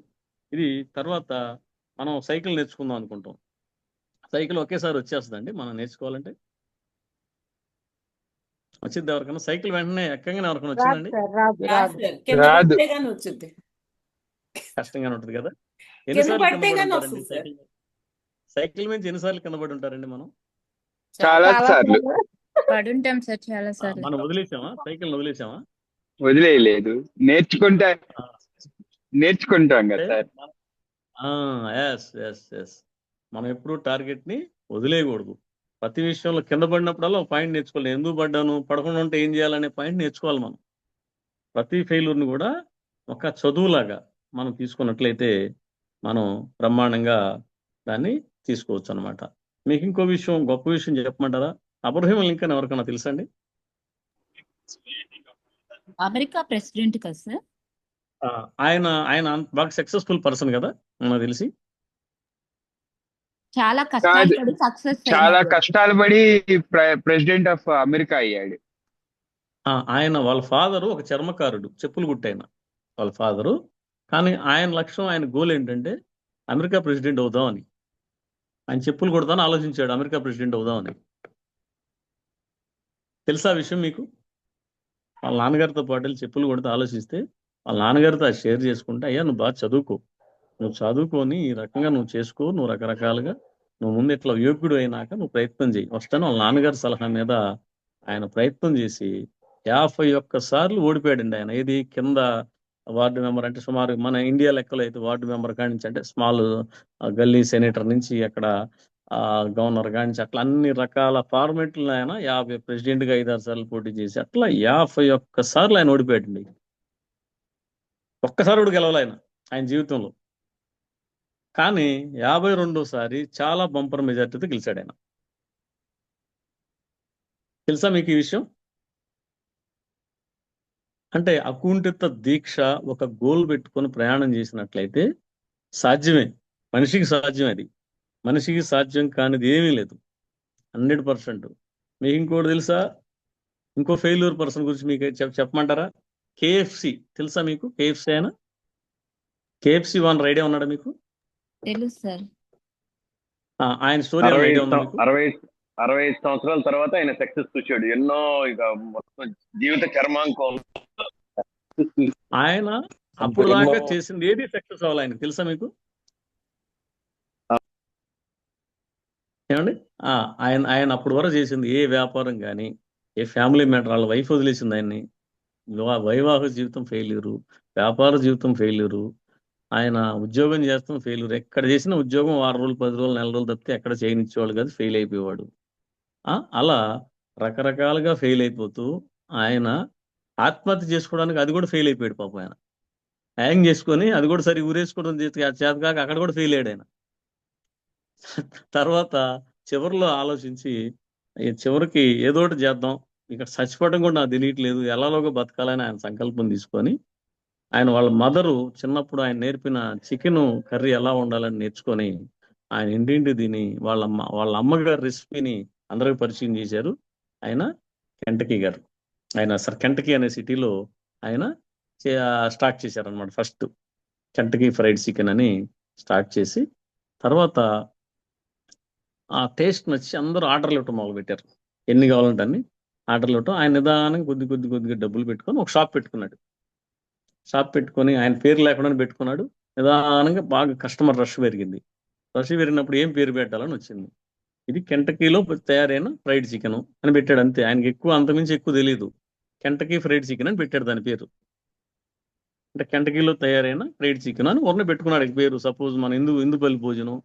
ఇది తర్వాత మనం సైకిల్ నేర్చుకుందాం అనుకుంటాం. సైకిల్ ఒకేసారి వచ్చేస్తుందండి మనం నేర్చుకోవాలంటే? వచ్చింది ఎవరికైనా? సైకిల్ వెంటనే ఎక్కగానే ఎవరికైనా వచ్చిందండి? రాదు, కష్టంగానే ఉంటుంది కదా. ఎన్నిసార్లు కింద పడి ఉంటారండి సైకిల్ నుంచి? ఎన్నిసార్లు కింద పడి ఉంటారండి మనం? చాలా సార్లు పడుంటాం సార్, చాలా సార్లు. మనం వదిలేసామా? సైకిల్ వదిలేసామా? వదిలేయలేదు, నేర్చుకుంటాం కదా సార్. ఎస్ మనం ఎప్పుడు టార్గెట్ ని వదిలేయకూడదు. ప్రతి విషయంలో కింద పడినప్పుడల్లా ఒక పాయింట్ నేర్చుకోవాలి. ఎందుకు పడ్డాను, పడకుండా ఉంటే ఏం చేయాలనే పాయింట్ నేర్చుకోవాలి మనం. ప్రతి ఫెయిల్యూర్ని కూడా ఒక చదువులాగా మనం తీసుకున్నట్లయితే మనం బ్రహ్మాండంగా దాన్ని తీసుకోవచ్చు అనమాట. మీకు ఇంకో విషయం, గొప్ప విషయం చెప్పమంటారా? అబ్రహం లింకన్ ఎవరికైనా తెలుసా అండి? అమెరికా ప్రెసిడెంట్ కదా సార్. ఆయన బాగా సక్సెస్ఫుల్ పర్సన్ కదా నాకు తెలిసి. చాలా కష్టాలు సక్సెస్, చాలా కష్టాలు పడి ప్రెసిడెంట్ ఆఫ్ అమెరికా అయ్యాడు. ఆయన వాళ్ళ ఫాదరు ఒక చర్మకారుడు, చెప్పులు కుట్టాయన వాళ్ళ ఫాదరు. కానీ ఆయన లక్ష్యం, ఆయన గోల్ ఏంటంటే అమెరికా ప్రెసిడెంట్ అవుదామని. ఆయన చెప్పులు కుడతాను ఆలోచించాడు, అమెరికా ప్రెసిడెంట్ అవుదామని. తెలుసా విషయం మీకు? వాళ్ళ నాన్నగారితో పాటు చెప్పులు కొడితే ఆలోచిస్తే వాళ్ళ నాన్నగారితో అది షేర్ చేసుకుంటే, అయ్యా నువ్వు బాగా చదువుకో, నువ్వు చదువుకొని ఈ రకంగా నువ్వు చేసుకో, నువ్వు రకరకాలుగా నువ్వు ముందు ఇట్లా యోగ్యుడు అయినాక నువ్వు ప్రయత్నం చేయి వస్తాను. వాళ్ళ నాన్నగారి సలహా మీద ఆయన ప్రయత్నం చేసి 51 సార్లు ఓడిపోయాడండి ఆయన. ఏది కింద వార్డు మెంబర్, అంటే సుమారు మన ఇండియా లెక్కలో అయితే వార్డు మెంబర్ కాడి నుంచి, అంటే స్మాల్ గల్లీ సెనేటర్ నుంచి అక్కడ గవర్నర్ కాడి నుంచి అట్లా అన్ని రకాల ఫార్మేట్లు ఆయన 50 ప్రెసిడెంట్గా 5-6 సార్లు పోటీ చేసి అట్లా 51 సార్లు ఆయన ఓడిపోయాడండి. ఒక్కసారి కూడా గెలవాలి ఆయన జీవితంలో. కానీ 52సారి చాలా బంపర్ మెజార్టీతో గెలిచాడు ఆయన. తెలుసా మీకు ఈ విషయం? అంటే అకుంఠిత దీక్ష, ఒక గోల్ పెట్టుకొని ప్రయాణం చేసినట్లయితే సాధ్యమే, మనిషికి సాధ్యం. అది మనిషికి సాధ్యం కానిది ఏమీ లేదు, 100%. మీకు ఇంకోటి తెలుసా? ఇంకో ఫెయిల్యూర్ పర్సన్ గురించి మీకు చెప్పమంటారా? కేఎఫ్సి తెలుసా మీకు? కేఎఫ్సి కేఎఫ్సి ఓనర్ ఐడియా ఉన్నాడా మీకు? తెలుసు సార్. ఆయన స్టోరీ ఐడియా ఉందా మీకు? 65 సంవత్సరాల తర్వాత ఆయన సక్సెస్ చూశాడు. ఎన్నో ఇక మొత్తం జీవిత కర్మాంకం ఆయన అప్పుడు దాకా చేసింది ఏది సక్సెస్ అవ్వాలి ఆయన. తెలుసా మీకు? ఏమండి, ఆయన అప్పుడు వరకు చేసింది ఏ వ్యాపారం కానీ, ఏ ఫ్యామిలీ మ్యాటర్, వాళ్ళ వైఫ్ వదిలేసింది ఆయన్ని, వైవాహిక జీవితం ఫెయిల్యూరు, వ్యాపార జీవితం ఫెయిల్యూరు, ఆయన ఉద్యోగం చేస్తాం ఫెయిల్యూర్. ఎక్కడ చేసిన ఉద్యోగం 6 రోజులు 10 రోజులు 4 రోజులు తప్పితే ఎక్కడ చేయనిచ్చేవాళ్ళు కాదు, ఫెయిల్ అయిపోయేవాడు. అలా రకరకాలుగా ఫెయిల్ అయిపోతూ ఆయన ఆత్మహత్య చేసుకోవడానికి అది కూడా ఫెయిల్ అయిపోయాడు పాపం. ఆయన హ్యాంగ్ చేసుకొని అది కూడా సరి ఊరేసుకోవడం చేత కాక అక్కడ కూడా ఫెయిల్ అయ్యాడు ఆయన. తర్వాత చివరిలో ఆలోచించి చివరికి ఏదో ఒకటి చేద్దాం, ఇక్కడ చచ్చిపోవడం కూడా నాకు తెలియట్లేదు, ఎలాలోగా బతకాలని ఆయన సంకల్పం తీసుకొని ఆయన వాళ్ళ మదరు చిన్నప్పుడు ఆయన నేర్పిన చికెన్ కర్రీ ఎలా ఉండాలని నేర్చుకొని ఆయన ఇంటింటి తిని వాళ్ళ అమ్మగారి రెసిపీని అందరికి పరిచయం చేశారు ఆయన కెంటకీ గారు. ఆయన కెంటకీ అనే సిటీలో ఆయన స్టార్ట్ చేశారనమాట. ఫస్ట్ కెంటకీ ఫ్రైడ్ చికెన్ అని స్టార్ట్ చేసి తర్వాత ఆ టేస్ట్ నచ్చి అందరూ ఆర్డర్లు ఇవ్వటం మొదలు పెట్టారు. ఎన్ని కావాలంటే అన్ని ఆర్డర్లు ఇవ్వటం. ఆయన నిదానంగా కొద్దిగా డబ్బులు పెట్టుకొని ఒక షాప్ పెట్టుకున్నాడు. షాప్ పెట్టుకొని ఆయన పేరు లేకుండా పెట్టుకున్నాడు. నిదానంగా బాగా కస్టమర్ రష్ పెరిగింది. రష్ పెరిగినప్పుడు ఏం పేరు పెట్టాలని వచ్చింది. ఇది కెంటకీలో తయారైన ఫ్రైడ్ చికెన్ అని పెట్టాడు అంతే. ఆయనకి అంతమించి ఎక్కువ తెలియదు. కెంటకీ ఫ్రైడ్ చికెన్ అని పెట్టాడు దాని పేరు. అంటే కెంటకీలో తయారైన ఫ్రైడ్ చికెన్ అని ఊరిని పెట్టుకున్నాడు పేరు. సపోజ్ మన ఇందుపల్లి భోజనం,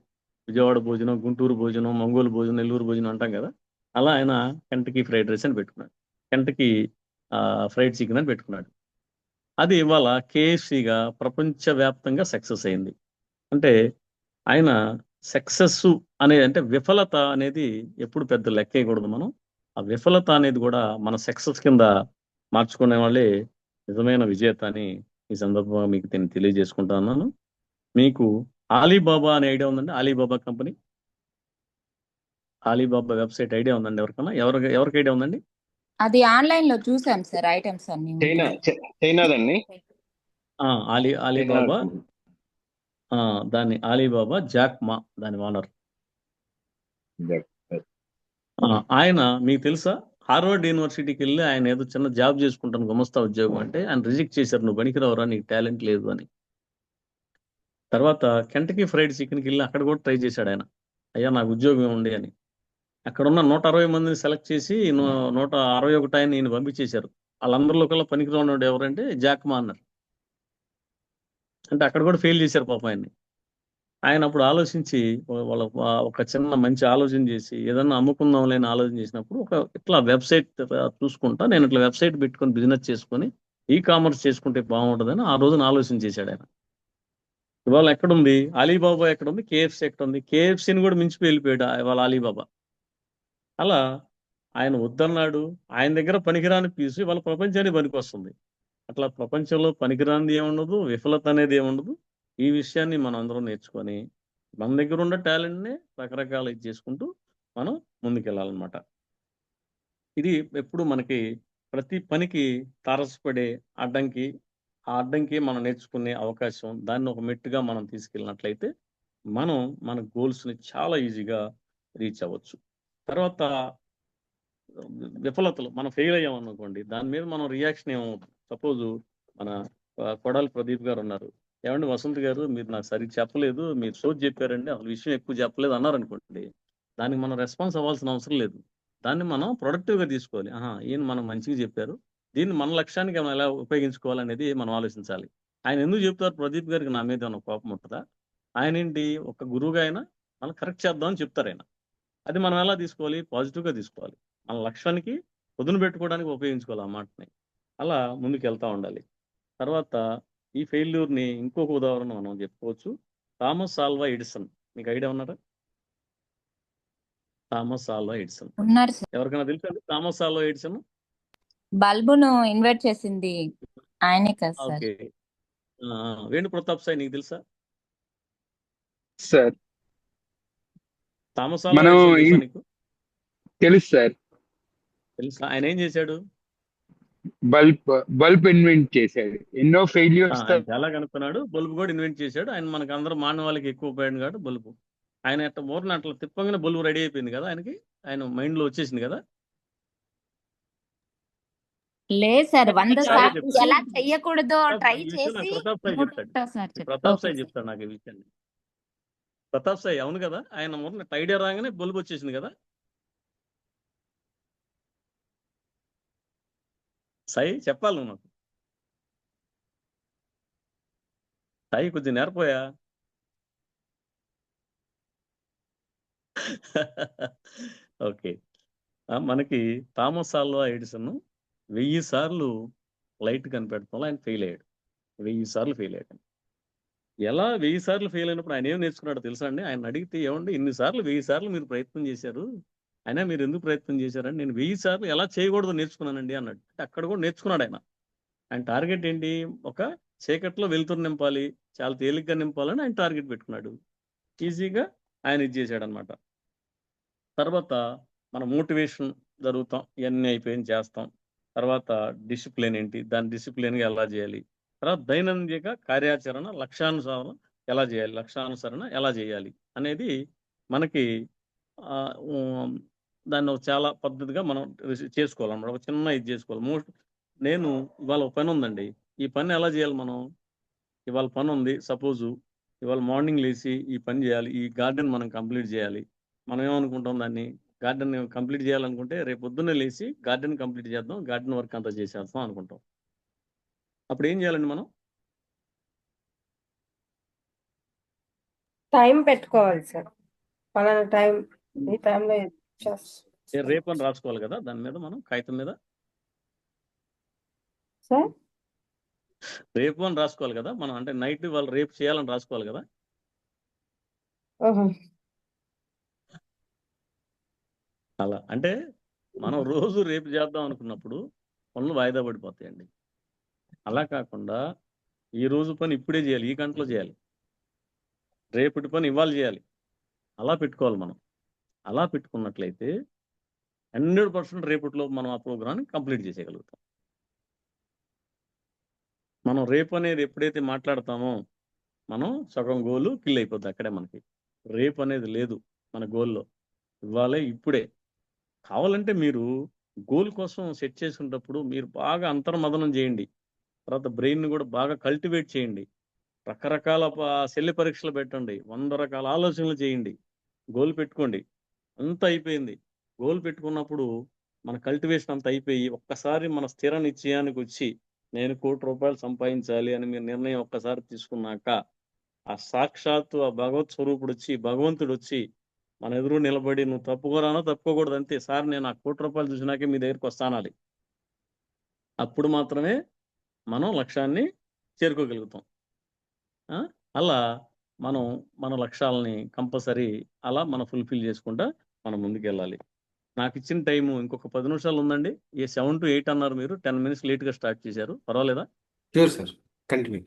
విజయవాడ భోజనం, గుంటూరు భోజనం, ఒంగోలు భోజనం, నెల్లూరు భోజనం అంటాం కదా, అలా ఆయన కెంటకీ ఫ్రైడ్ రైస్ అని పెట్టుకున్నాడు. కెంటకీ ఫ్రైడ్ చికెన్ అని పెట్టుకున్నాడు. అది ఇవాళ కేఎఫ్సిగా ప్రపంచవ్యాప్తంగా సక్సెస్ అయింది. అంటే ఆయన సక్సెస్ అంటే విఫలత అనేది ఎప్పుడు పెద్ద లెక్కేయకూడదు. మనం ఆ విఫలత అనేది కూడా మన సక్సెస్ కింద మార్చుకునే వాళ్ళే నిజమైన విజేత అని ఈ సందర్భంగా మీకు తెలియజేసుకుంటా ఉన్నాను. మీకు ఆలీబాబా అనే ఐడియా ఉందండి? Ali Baba company, Ali Baba website idea ఉందండి ఎవరికన్నా? ఎవరికి ఐడియా ఉందండి? అది ఆన్లైన్ లో చూసాం సార్, ఐటమ్స్ అన్ని చైనాదండి. ఆలీబాబా, దాన్ని ఆలీబాబా జాక్ మా దాని ఓనర్. ఆయన మీకు తెలుసా, హార్వర్డ్ యూనివర్సిటీకి వెళ్ళి ఆయన ఏదో చిన్న జాబ్ చేసుకుంటాను గుమస్తా ఉద్యోగం అంటే ఆయన రిజెక్ట్ చేశారు. నువ్వు పనికిరావురా, నీకు టాలెంట్ లేదు అని. తర్వాత కెంటకీ ఫ్రైడ్ చికెన్కి వెళ్ళి అక్కడ కూడా ట్రై చేశాడు ఆయన. అయ్యా నాకు ఉద్యోగం ఉంది అని. అక్కడ ఉన్న 160 మందిని సెలెక్ట్ చేసి 161 ఆయన ఈయన పంపించేశారు. వాళ్ళందరిలో కల్లా పనికిరాడు ఎవరంటే జాక్ మా అన్నారు. అంటే అక్కడ కూడా ఫెయిల్ చేశారు పాపం ఆయన్ని. ఆయన అప్పుడు ఆలోచించి వాళ్ళ ఒక చిన్న మంచి ఆలోచన చేసి ఏదన్నా అమ్ముకుందాం లేని ఆలోచన చేసినప్పుడు ఇట్లా వెబ్సైట్ చూసుకుంటా నేను ఇట్లా వెబ్సైట్ పెట్టుకొని బిజినెస్ చేసుకొని కామర్స్ చేసుకుంటే బాగుంటుందని ఆ రోజున ఆలోచన చేశాడు ఆయన. ఇవాళ ఎక్కడుంది అలీబాబా? ఎక్కడుంది? కేఎఫ్సి ఎక్కడుంది? కేఎఫ్సిని కూడా మించిపోయి వెళ్ళిపోయాడు ఇవాళ అలీబాబా. అలా ఆయన వద్దన్నాడు. ఆయన దగ్గర పనికిరాని పీసు ఇవాళ ప్రపంచానికి పనికి వస్తుంది. అట్లా ప్రపంచంలో పనికిరానిది ఏముండదు, విఫలత అనేది ఏముండదు. ఈ విషయాన్ని మనం అందరం నేర్చుకొని మన దగ్గర ఉన్న టాలెంట్ని రకరకాల ఇది చేసుకుంటూ మనం ముందుకెళ్ళాలన్నమాట. ఇది ఎప్పుడు మనకి ప్రతి పనికి తారసపడే అడ్డంకి, ఆ అడ్డంకి మనం నేర్చుకునే అవకాశం, దాన్ని ఒక మెట్టుగా మనం తీసుకెళ్ళినట్లయితే మనం మన గోల్స్ని చాలా ఈజీగా రీచ్ అవ్వచ్చు. తర్వాత విఫలతలు మనం ఫెయిల్ అయ్యామనుకోండి, దాని మీద మనం రియాక్షన్ ఏమవుతుంది. సపోజ్ మన కొడాలి ప్రదీప్ గారు ఉన్నారు, ఏమండి వసంత్ గారు మీరు నాకు సరిగ్గా చెప్పలేదు, మీరు సోది చెప్పారండి, అసలు విషయం ఎక్కువ చెప్పలేదు అన్నారు అనుకోండి, దానికి మనం రెస్పాన్స్ అవ్వాల్సిన అవసరం లేదు. దాన్ని మనం ప్రొడక్టివ్గా తీసుకోవాలి. ఈయన మనం మంచిగా చెప్పారు, దీన్ని మన లక్ష్యానికి మనం ఎలా ఉపయోగించుకోవాలనేది మనం ఆలోచించాలి. ఆయన ఎందుకు చెప్తారు ప్రదీప్ గారికి నా మీద ఏమైనా కోపం ఉంటుందా? ఆయన ఏంటి ఒక గురువుగా అయినా మనం కరెక్ట్ చేద్దామని చెప్తారు ఆయన. అది మనం ఎలా తీసుకోవాలి? పాజిటివ్గా తీసుకోవాలి. మన లక్ష్యానికి పొదును పెట్టుకోవడానికి ఉపయోగించుకోవాలి ఆ మాటని. అలా ముందుకు వెళ్తూ ఉండాలి. తర్వాత ఈ ఫెయిల్యూర్ని ఇంకొక ఉదాహరణ మనం చెప్పుకోవచ్చు. థామస్ ఆల్వా ఎడిసన్, మీకు ఐడియా ఉన్నారా? థామస్ ఆల్వా ఎడిసన్ ఉన్నారు సార్. ఎవరికైనా తెలుసా థామస్ ఆల్వా ఎడిసన్? బల్బును ఇన్వెంట్ చేసింది ఆయనే కదా సార్. ఓకే. వేణు ప్రతాప్ సాయి నీకు తెలుసా? సార్ థామస్ ఆల్వా మనం ఎడిసన్ తెలుసా నీకు? తెలుసు సార్. తెలుసా? ఆయన ఏం చేశాడు? బల్బ్ ఇన్వెంట్ చేశాడు. ఎన్నో ఫెయిల్యూర్స్ ఆయన చాలా కనుక్కున్నాడు, బల్బు కూడా ఇన్వెంట్ చేశాడు. ఆయన మనకు అందరూ మానవాళికి ఎక్కువ ఉపయోగం కాదు బల్బు. ఆయన అట్లా ఊరిని అట్లా తిప్పగానే బల్బు రెడీ అయిపోయింది కదా, ఆయనకి ఆయన మైండ్ లో వచ్చేసింది కదా. లేదు సార్, 100 సాయి సార్లు చెప్తాడు. ఎలా చెయ్యకూడదో ట్రై ఈ విషయం నాకు చేసి ప్రతాప్ సాయి చెప్తాడు. ప్రతాప్ సాయి చెప్తాడు నాకు ఈ విషయాన్ని. ప్రతాప్ సాయి అవును కదా, ఆయన ఊరిని ఐడియా రాగానే బల్బు వచ్చేసింది కదా. సాయి చెప్పాలి నువ్వు నాకు. సాయి కొద్దిగా నేర్పోయా. ఓకే. మనకి థామస్ ఆల్వా ఎడిసన్ 1000 సార్లు లైట్ కనిపెడతాం ఆయన ఫెయిల్ అయ్యాడు. 1000 సార్లు ఫెయిల్ అయ్యాడు. ఎలా 1000 సార్లు ఫెయిల్ అయినప్పుడు ఆయన ఏం నేర్చుకున్నాడో తెలుసా అండి? ఆయన అడిగితే, ఏమండి 1000 సార్లు మీరు ప్రయత్నం చేశారు, అయినా మీరు ఎందుకు ప్రయత్నం చేశారని, నేను 1000 సార్లు ఎలా చేయకూడదో నేర్చుకున్నానండి అన్నాడు. అక్కడ కూడా నేర్చుకున్నాడు ఆయన. ఆయన టార్గెట్ ఏంటి? ఒక చీకట్లో వెలుతురు నింపాలి, చాలా తేలిగ్గా నింపాలని ఆయన టార్గెట్ పెట్టుకున్నాడు. ఈజీగా ఆయన ఇది చేశాడు అనమాట. తర్వాత మన మోటివేషన్ జరుగుతాం, ఇవన్నీ అయిపోయింది చేస్తాం. తర్వాత డిసిప్లిన్ ఏంటి, దాన్ని డిసిప్లిన్గా ఎలా చేయాలి, తర్వాత దైనందిక కార్యాచరణ లక్ష్యానుసారం ఎలా చేయాలి, లక్ష్యానుసరణ ఎలా చేయాలి అనేది మనకి దాన్ని చాలా పద్ధతిగా మనం చేసుకోవాలన్నమాట. ఒక చిన్న ఇది చేసుకోవాలి. నేను ఇవాళ ఒక పని ఉందండి, ఈ పని ఎలా చేయాలి మనం? ఇవాళ పని ఉంది, సపోజు ఇవాళ మార్నింగ్ లేచి ఈ పని చేయాలి, ఈ గార్డెన్ మనం కంప్లీట్ చేయాలి. మనం ఏమనుకుంటాం, దాన్ని గార్డెన్ కంప్లీట్ చేయాలనుకుంటే రేపు పొద్దున్నే లేచి గార్డెన్ కంప్లీట్ చేద్దాం, గార్డెన్ వర్క్ అంతా చేసేస్తాం అనుకుంటాం. అప్పుడు ఏం చేయాలండి మనం? టైం పెట్టుకోవాలి సార్, పలానా టైం, ఈ టైంలో రేపు అని రాసుకోవాలి కదా దాని మీద, మనం కాగితం మీద సార్. రేపు అని రాసుకోవాలి కదా మనం, అంటే నైట్ వాళ్ళు రేపు చేయాలని రాసుకోవాలి కదా. అలా అంటే మనం రోజు రేపు చేద్దాం అనుకున్నప్పుడు పనులు వాయిదా పడిపోతాయండి. అలా కాకుండా ఈ రోజు పని ఇప్పుడే చేయాలి, ఈ గంటలో చేయాలి, రేపటి పని ఇవాళ చేయాలి, అలా పెట్టుకోవాలి మనం. అలా పెట్టుకున్నట్లయితే 100% రేపటిలో మనం ఆ ప్రోగ్రామ్ని కంప్లీట్ చేసేయగలుగుతాం. మనం రేపు అనేది ఎప్పుడైతే మాట్లాడతామో మనం సగం గోలు కిల్ అయిపోద్ది అక్కడే. మనకి రేపు అనేది లేదు మన గోల్లో, ఇవ్వాలే ఇప్పుడే. కావాలంటే మీరు గోల్ కోసం సెట్ చేసుకునేటప్పుడు మీరు బాగా అంతర్మదనం చేయండి, తర్వాత బ్రెయిన్ని కూడా బాగా కల్టివేట్ చేయండి, రకరకాల శల్య పరీక్షలు పెట్టండి, 100 రకాల ఆలోచనలు చేయండి, గోల్ పెట్టుకోండి. అంత అయిపోయింది, గోల్ పెట్టుకున్నప్పుడు మన కల్టివేషన్ అంత అయిపోయి ఒక్కసారి మన స్థిర నిశ్చయానికి వచ్చి నేను ₹1,00,00,000 సంపాదించాలి అని మీరు నిర్ణయం ఒక్కసారి తీసుకున్నాక ఆ సాక్షాత్తు ఆ భగవత్ స్వరూపుడు వచ్చి, భగవంతుడు వచ్చి మన ఎదురు నిలబడి నువ్వు తప్పుకోరానో తప్పుకోకూడదు అంతే, సార్ నేను ఆ ₹1,00,00,000 చూసినాకే మీ దగ్గరికి వస్తానాలి. అప్పుడు మాత్రమే మనం లక్ష్యాన్ని చేరుకోగలుగుతాం. అలా మనం మన లక్ష్యాలని కంపల్సరీ అలా మనం ఫుల్ఫిల్ చేసుకుంటా మనం ముందుకెళ్ళాలి. నాకు ఇచ్చిన టైము ఇంకొక 10 నిమిషాలు ఉందండి. 7 to 8 అన్నారు మీరు, 10 minutes లేట్గా స్టార్ట్ చేశారు, పర్వాలేదా? Sure sir, continue.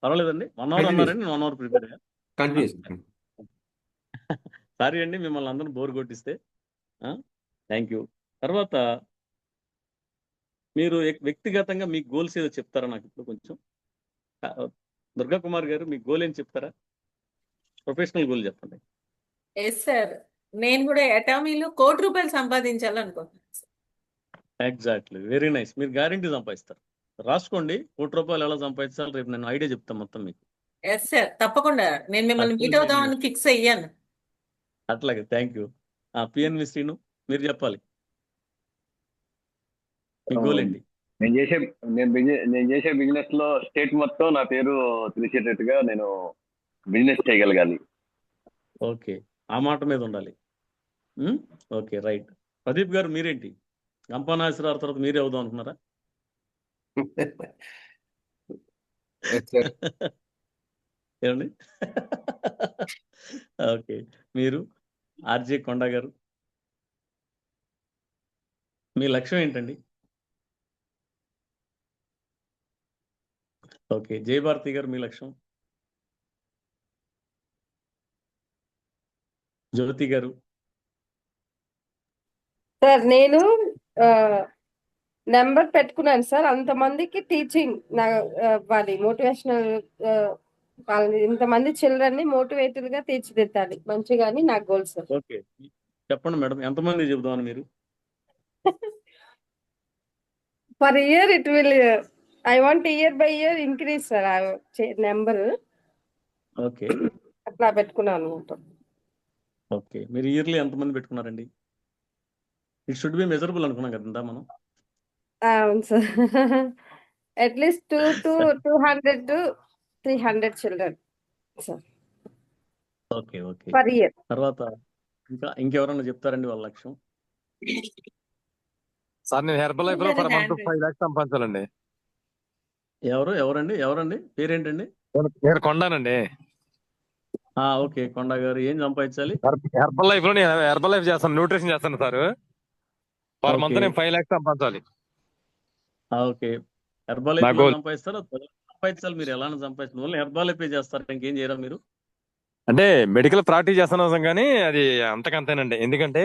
పర్వాలేదండి, 1 hour అన్నారండి, నేను 1 hour ప్రిపేర్ అయ్యా. కంటిన్యూ. సారీ అండి మిమ్మల్ని అందరూ బోర్ కొట్టిస్తే. Thank you. తర్వాత మీరు వ్యక్తిగతంగా మీ గోల్స్ ఏదో చెప్తారా నాకు ఇప్పుడు కొంచెం? దుర్గా కుమార్ గారు మీ గోల్ ఏం చెప్తారా? ప్రొఫెషనల్ గోల్ చెప్పండి. ఎస్ సార్, నేను కూడా అటామీలో ₹1,00,00,000 సంపాదించాలనుకుంటున్నాను. Exactly, very nice. మీరు గ్యారెంటీ సంపాదిస్తారు, రాసుకోండి. ₹1,00,00,000 ఎలా సంపాదించాలి రేపు నేను ఐడియా చెప్తాను మొత్తం మీకు. ఎస్ సార్, తప్పకుండా నేను మిమ్మల్ని మీట్ అవుదామని ఫిక్స్ అయ్యాను. అట్లాగే, థ్యాంక్ యూ. పిఎన్వి శ్రీను మీరు చెప్పాలి, మీ గోల్ ఏంటి? నేను చేసే బిజినెస్ లో స్టేట్ మొత్తం నా పేరు తెలిసేటట్టుగా నేను బిజినెస్ చేయగలగాలి. ఓకే, ఆ మాట మీద ఉండాలి. Okay, right. ప్రదీప్ గారు మీరేంటి? గంపనాశ్వరావు తర్వాత మీరే అవుదాం అనుకున్నారా? ఏమండి? ఓకే, మీరు ఆర్జే కొండ గారు మీ లక్ష్యం ఏంటండి? ఓకే, జయభారతి గారు మీ లక్ష్యం? జ్యోతి గారు? సార్ నేను నెంబర్ పెట్టుకున్నాను సార్, అంతమందికి టీచింగ్ వాళ్ళని మోటివేషనల్, వాళ్ళని ఇంతమంది చిల్డ్రన్ ని మోటివేటెడ్ గా తీర్చిదిద్దాలి మంచిగా అని నా గోల్ సార్. ఓకే, చెప్పండి మేడం, ఎంతమంది చెబుదామని మీరు? Per year it will, I want year by year increase sir number. Okay, అట్లా పెట్టుకున్నాను అనమాట. ఓకే, మీరు ఇయర్లీ ఎంతమంది పెట్టుకున్నారండి? ఇట్ షుడ్ బి మెజరబుల్ అనుకున్నాం కదా మనం. అవును sir, at least 200 to 300 children sir. Okay, okay. Per year. తర్వాత ఇంకెవరన్నా చెప్తారండి వాళ్ళ లక్ష్యం? సార్ నేను హెర్బల్ లైఫ్ లో పర్ మంత్ 5 lakhs సంపాదించాలండి. ఎవరండి పేరేంటండి? నేను కొండానండి. ఓకే, కొండ గారు ఏం సంపాదించాలి? హెర్బల్ లైఫ్ లో నేను హెర్బల్ లైఫ్ చేస్తాను, న్యూట్రిషన్ చేస్తాను సార్. Per month okay. నేను 5 lakhs సంపాదించాలి. ఓకే, హెర్బల్ నా లైఫ్ లో గోల్. సంపాదిస్తారా? సంపాదించాలి. మీరు ఎలా సంపాదిస్తారు? ఓన్లీ హెర్బల్ లైఫ్ చేస్తారు, ఇంకేం చేయరా మీరు? అంటే మెడికల్ ప్రాక్టీస్ చేస్తాను కానీ అది అంతకంతేనండి. ఎందుకంటే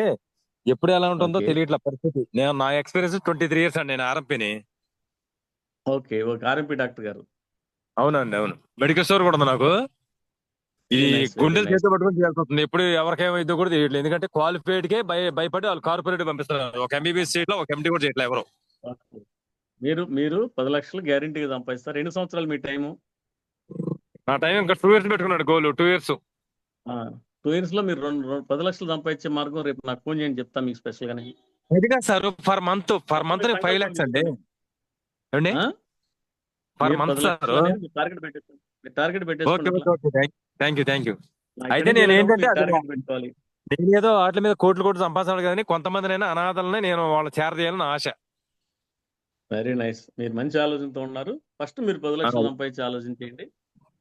ఎప్పుడు ఎలా ఉంటుందో ఓకే. తెలియట్ల పరిస్థితి. నా ఎక్స్పీరియన్స్ 23 years అండి. నేను ఆర్ఎంపీని. ఓకే, ఆర్ఎంపీ డాక్టర్ గారు. అవునండి, అవును. మెడికల్ స్టోర్ కూడా ఉంది నాకు. ఇది వెరీ నైస్, వెరీ గుండెలు నైస్. చేతితో పట్టుకుని చేయాల్సి వస్తుంది. ఎప్పుడు ఎవరికేమైందో కూడా తెలియట్లేదు. ఎందుకంటే క్వాలిఫైడ్ కే భయపడి వాళ్ళు కార్పొరేట్ పంపిస్తున్నారు. ఒక ఎంబీబీఎస్ చేయట్లా, ఒక ఎండి కూడా చేయట్లేదు ఎవరు. మీరు 10 లక్షలు గ్యారంటీగా సంపాదిస్తారు. 2 సంవత్సరాలు మీ టైము? నా టైం ఇంకా 2 years పెట్టుకున్నాడు గోల్. 2 years. 2 years లో మీరు 10 లక్షలు సంపాదించే మార్గం రేపు నాకు ఫోన్ చేయండి, చెప్తాను మీకు స్పెషల్ గానే. ఎందుకంటే సార్ పర్ మంత్ 5 lakhs అండి. ఏమండి? Per month 10 sir. లక్షలు అనేది మీరు టార్గెట్ పెట్టేసుకోండి. Okay okay okay, thank you. అయితే ఇక్కడి నుంచి నేను వెళ్ళేటప్పుడు ఏంటంటే మీరు అది టార్గెట్ పెట్టుకోవాలి. నేనేదో వాటి మీద కోట్లు సంపాదించాలి కానీ కొంతమందినైనా అనాథలని నేను వాళ్ళ చేరదీయాలని ఆశ. వెరీ నైస్, మీరు మంచి ఆలోచనతో ఉన్నారు. ఫస్ట్ మీరు 10 లక్షలు సంపాదించి ఆలోచించేయండి.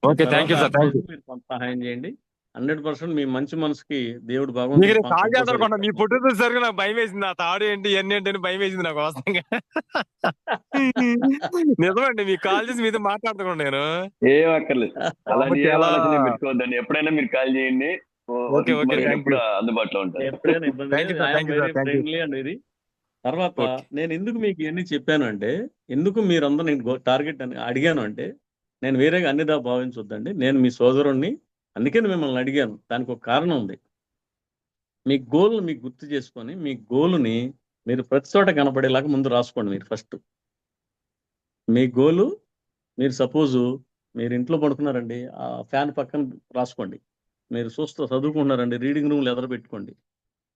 ఓకే, థ్యాంక్ యూ తర్వాత సార్, థ్యాంక్ యూ. మీరు కొంత సహాయం చేయండి. 100% మీ మంచి మనసుకి దేవుడు మీకు భగవంతుడు కాల్ చేద్దాం కంపల్సరీ మీ పుట్టినరోజు సరిగ్గా నాకు భయం వేసింది. ఆ తాడు ఏంటి ఇవన్నీ ఏంటి అని భయం వేసింది నాకు వాస్తవంగా. నిజమండి, మీకు కాల్ చేసి మీతో మాట్లాడుతున్నాను నేను. ఏం అక్కర్లేదు, అలాంటి ఏ చాలా ఆలోచన పెట్టుకోవద్దండి. ఎప్పుడైనా మీరు కాల్ చేయండి. ఓకే ఓకే, మనకి థ్యాంక్ ఎప్పుడు యూ. అందుబాటులో ఉంటారు. ఎప్పుడైనా ఇబ్బంది థ్యాంక్ యూ లేదు. Sir, I'm thank you very sir, thank you. Friendly and ఇది. తర్వాత ఓకే. నేను ఎందుకు మీకు ఇవన్నీ చెప్పాను అంటే, ఎందుకు మీరందరూ నేను టార్గెట్ అని అడిగాను అంటే, నేను వేరేగా అన్నిదా భావించొద్దండి. నేను మీ సోదరుణ్ణి, అందుకని మిమ్మల్ని అడిగాను. దానికి ఒక కారణం ఉంది. మీ గోల్ని మీకు గుర్తు చేసుకొని, మీ గోలుని మీరు ప్రతి చోట కనపడేలాగా ముందు రాసుకోండి. మీరు ఫస్ట్ మీ గోలు, మీరు సపోజు మీరు ఇంట్లో పడుకున్నారండి, ఆ ఫ్యాన్ పక్కన రాసుకోండి. మీరు చదువుకుంటున్నారండి, రీడింగ్ రూమ్లో ఎదురు పెట్టుకోండి.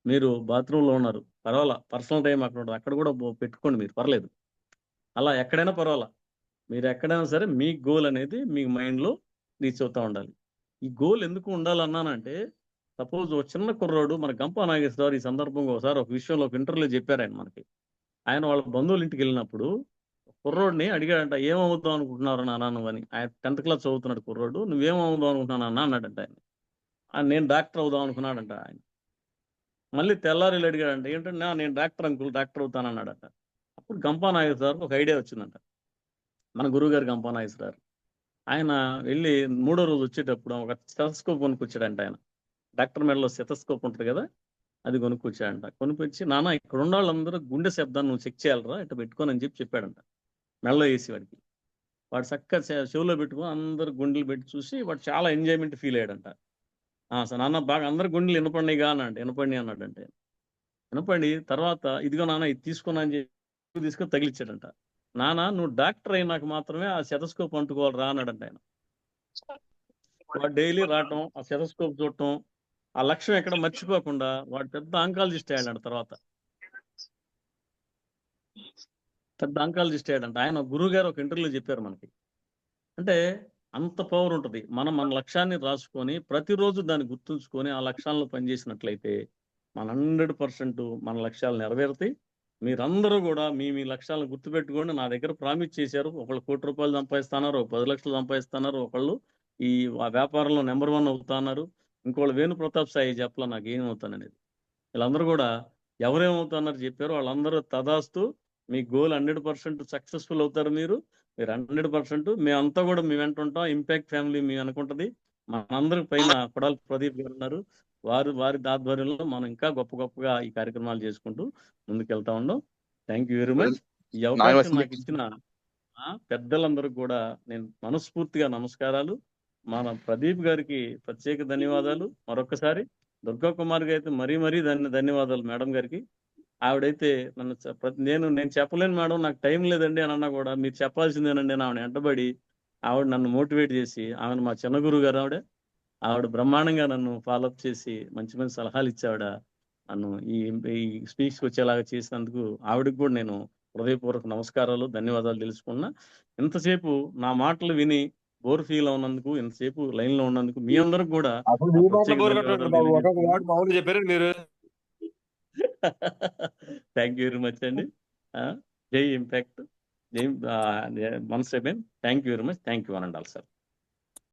మీరు బాత్రూంలో ఉన్నారు, పర్వాలా, పర్సనల్ టైం అక్కడ ఉంటుంది, అక్కడ కూడా పెట్టుకోండి. మీరు పర్లేదు, అలా ఎక్కడైనా పర్వాలా. మీరు ఎక్కడైనా సరే మీ గోల్ అనేది మీ మైండ్లో రీచ్ అవుతూ ఉండాలి. ఈ గోల్ ఎందుకు ఉండాలన్నానంటే, సపోజ్ ఒక చిన్న కుర్రాడు, మన గంపా నాగేశ్వర ఈ సందర్భంగా ఒకసారి ఒక విషయంలో ఒక ఇంటర్వ్యూలో చెప్పారు ఆయన మనకి. ఆయన వాళ్ళ బంధువుల ఇంటికి వెళ్ళినప్పుడు కుర్రోడిని అడిగాడంట, ఏమవుతావు అనుకుంటున్నారు నాన్న నువ్వని. ఆయన 10th class చదువుతున్నాడు కుర్రోడు. నువ్వేమవుదాం అనుకుంటున్నాను అన్న అన్నాడంట ఆయన. నేను డాక్టర్ అవుదాం అనుకున్నాడంట ఆయన. మళ్ళీ తెల్లారి అడిగాడంట, ఏంటంటే నేను డాక్టర్ అంకుల్, డాక్టర్ అవుతాను అన్నాడంట. అప్పుడు గంపా నాగేశ్వర ఒక ఐడియా వచ్చిందంట, మన గురువు గారు గంపా నాగేశ్వర. ఆయన వెళ్ళి 3వ రోజు వచ్చేటప్పుడు ఒక స్టెథోస్కోప్ కొనుక్కొచ్చాడంట. ఆయన డాక్టర్ మెడలో స్టెథోస్కోప్ ఉంటుంది కదా, అది కొనుక్కొచ్చాడంట. కొనుక్కొచ్చి, నాన్న ఇక్కడ ఉన్న వాళ్ళందరూ గుండె శబ్దాన్ని నువ్వు చెక్ చేయాలరా, ఇట్లా పెట్టుకొని అని చెప్పాడంట. మెడలో వేసి వాడికి. వాడు చక్కగా చెవులో పెట్టుకొని అందరు గుండెలు పెట్టి చూసి వాడు చాలా ఎంజాయ్మెంట్ ఫీల్ అయ్యాడంట. సార్ నాన్న బాగా అందరు గుండెలు వినపడినాయిగా అన్నాడు. వినపడి అన్నాడంటే, వినపడి తర్వాత ఇదిగో నాన్న ఇది తీసుకున్నా అని చెప్పి తీసుకొని తగిలిచ్చాడంట. నాన్న నువ్వు డాక్టర్ అయినాక మాత్రమే ఆ స్టెథోస్కోప్ అంటుకోవాలి రా అన్నాడంట ఆయన. వాడు డైలీ రావటం, ఆ స్టెథోస్కోప్ చూడటం, ఆ లక్ష్యం ఎక్కడ మర్చిపోకుండా వాడు పెద్ద ఆంకాలజిస్ట్ అయ్యాడంట. తర్వాత పెద్ద ఆంకాలజిస్ట్ అయ్యాడంట. ఆయన గురువు గారు ఒక ఇంటర్వ్యూలో చెప్పారు మనకి. అంటే అంత పవర్ ఉంటుంది. మనం మన లక్ష్యాన్ని రాసుకొని ప్రతిరోజు దాన్ని గుర్తుంచుకొని ఆ లక్ష్యాలను పనిచేసినట్లయితే మన 100% మన లక్ష్యాలు నెరవేరుతాయి. మీరందరూ కూడా మీ లక్ష్యాలను గుర్తుపెట్టుకోండి. నా దగ్గర ప్రామిస్ చేశారు, ఒకళ్ళు ₹1,00,00,000 సంపాదిస్తున్నారు, 10 లక్షలు సంపాదిస్తున్నారు, ఒకళ్ళు ఈ వ్యాపారంలో నెంబర్ 1 అవుతున్నారు, ఇంకోళ్ళు వేణుప్రతాప్ సాయి చెప్పలా నాకు ఏమవుతాననేది. వీళ్ళందరూ కూడా ఎవరేమవుతున్నారు చెప్పారు. వాళ్ళందరూ తదాస్తు, మీ గోల్ 100% సక్సెస్ఫుల్ అవుతారు. మీరు 100%. మేమంతా కూడా మీ వెంట ఉంటాం. ఇంపాక్ట్ ఫ్యామిలీ మీ అనుకుంటుంది. మనందరి పైన కొడాలి ప్రదీప్ గారు ఉన్నారు. వారి ఆధ్వర్యంలో మనం ఇంకా గొప్పగా ఈ కార్యక్రమాలు చేసుకుంటూ ముందుకెళ్తా ఉన్నాం. Thank you very much. ఈ అవకాశం నాకు ఇచ్చిన పెద్దలందరూ కూడా నేను మనస్ఫూర్తిగా నమస్కారాలు. మన ప్రదీప్ గారికి ప్రత్యేక ధన్యవాదాలు. మరొకసారి దుర్గా కుమార్ గారికి మరీ ధన్యవాదాలు మేడం గారికి. ఆవిడైతే నేను చెప్పలేను మేడం, నాకు టైం లేదండి అని అన్నా కూడా మీరు చెప్పాల్సిందేనండి అని ఆవిడ వెంటబడి ఆవిడ నన్ను మోటివేట్ చేసి, ఆమెను మా చిన్న గురువు గారు ఆవిడ బ్రహ్మాండంగా నన్ను ఫాలోఅప్ చేసి మంచి సలహాలు ఇచ్చావిడ. నన్ను ఈ స్పీచ్కి వచ్చేలాగా చేసినందుకు ఆవిడకి కూడా నేను హృదయపూర్వక నమస్కారాలు, ధన్యవాదాలు తెలుసుకున్నా. ఇంతసేపు నా మాటలు విని బోర్ ఫీల్ అవునందుకు, ఇంతసేపు లైన్ లో ఉన్నందుకు మీ అందరికి కూడా చెప్పారు మీరు. థ్యాంక్ యూ వెరీ మచ్ అండి. జై ఇంపాక్ట్, జై once again thank you very much, thank you అని అండాలి సార్.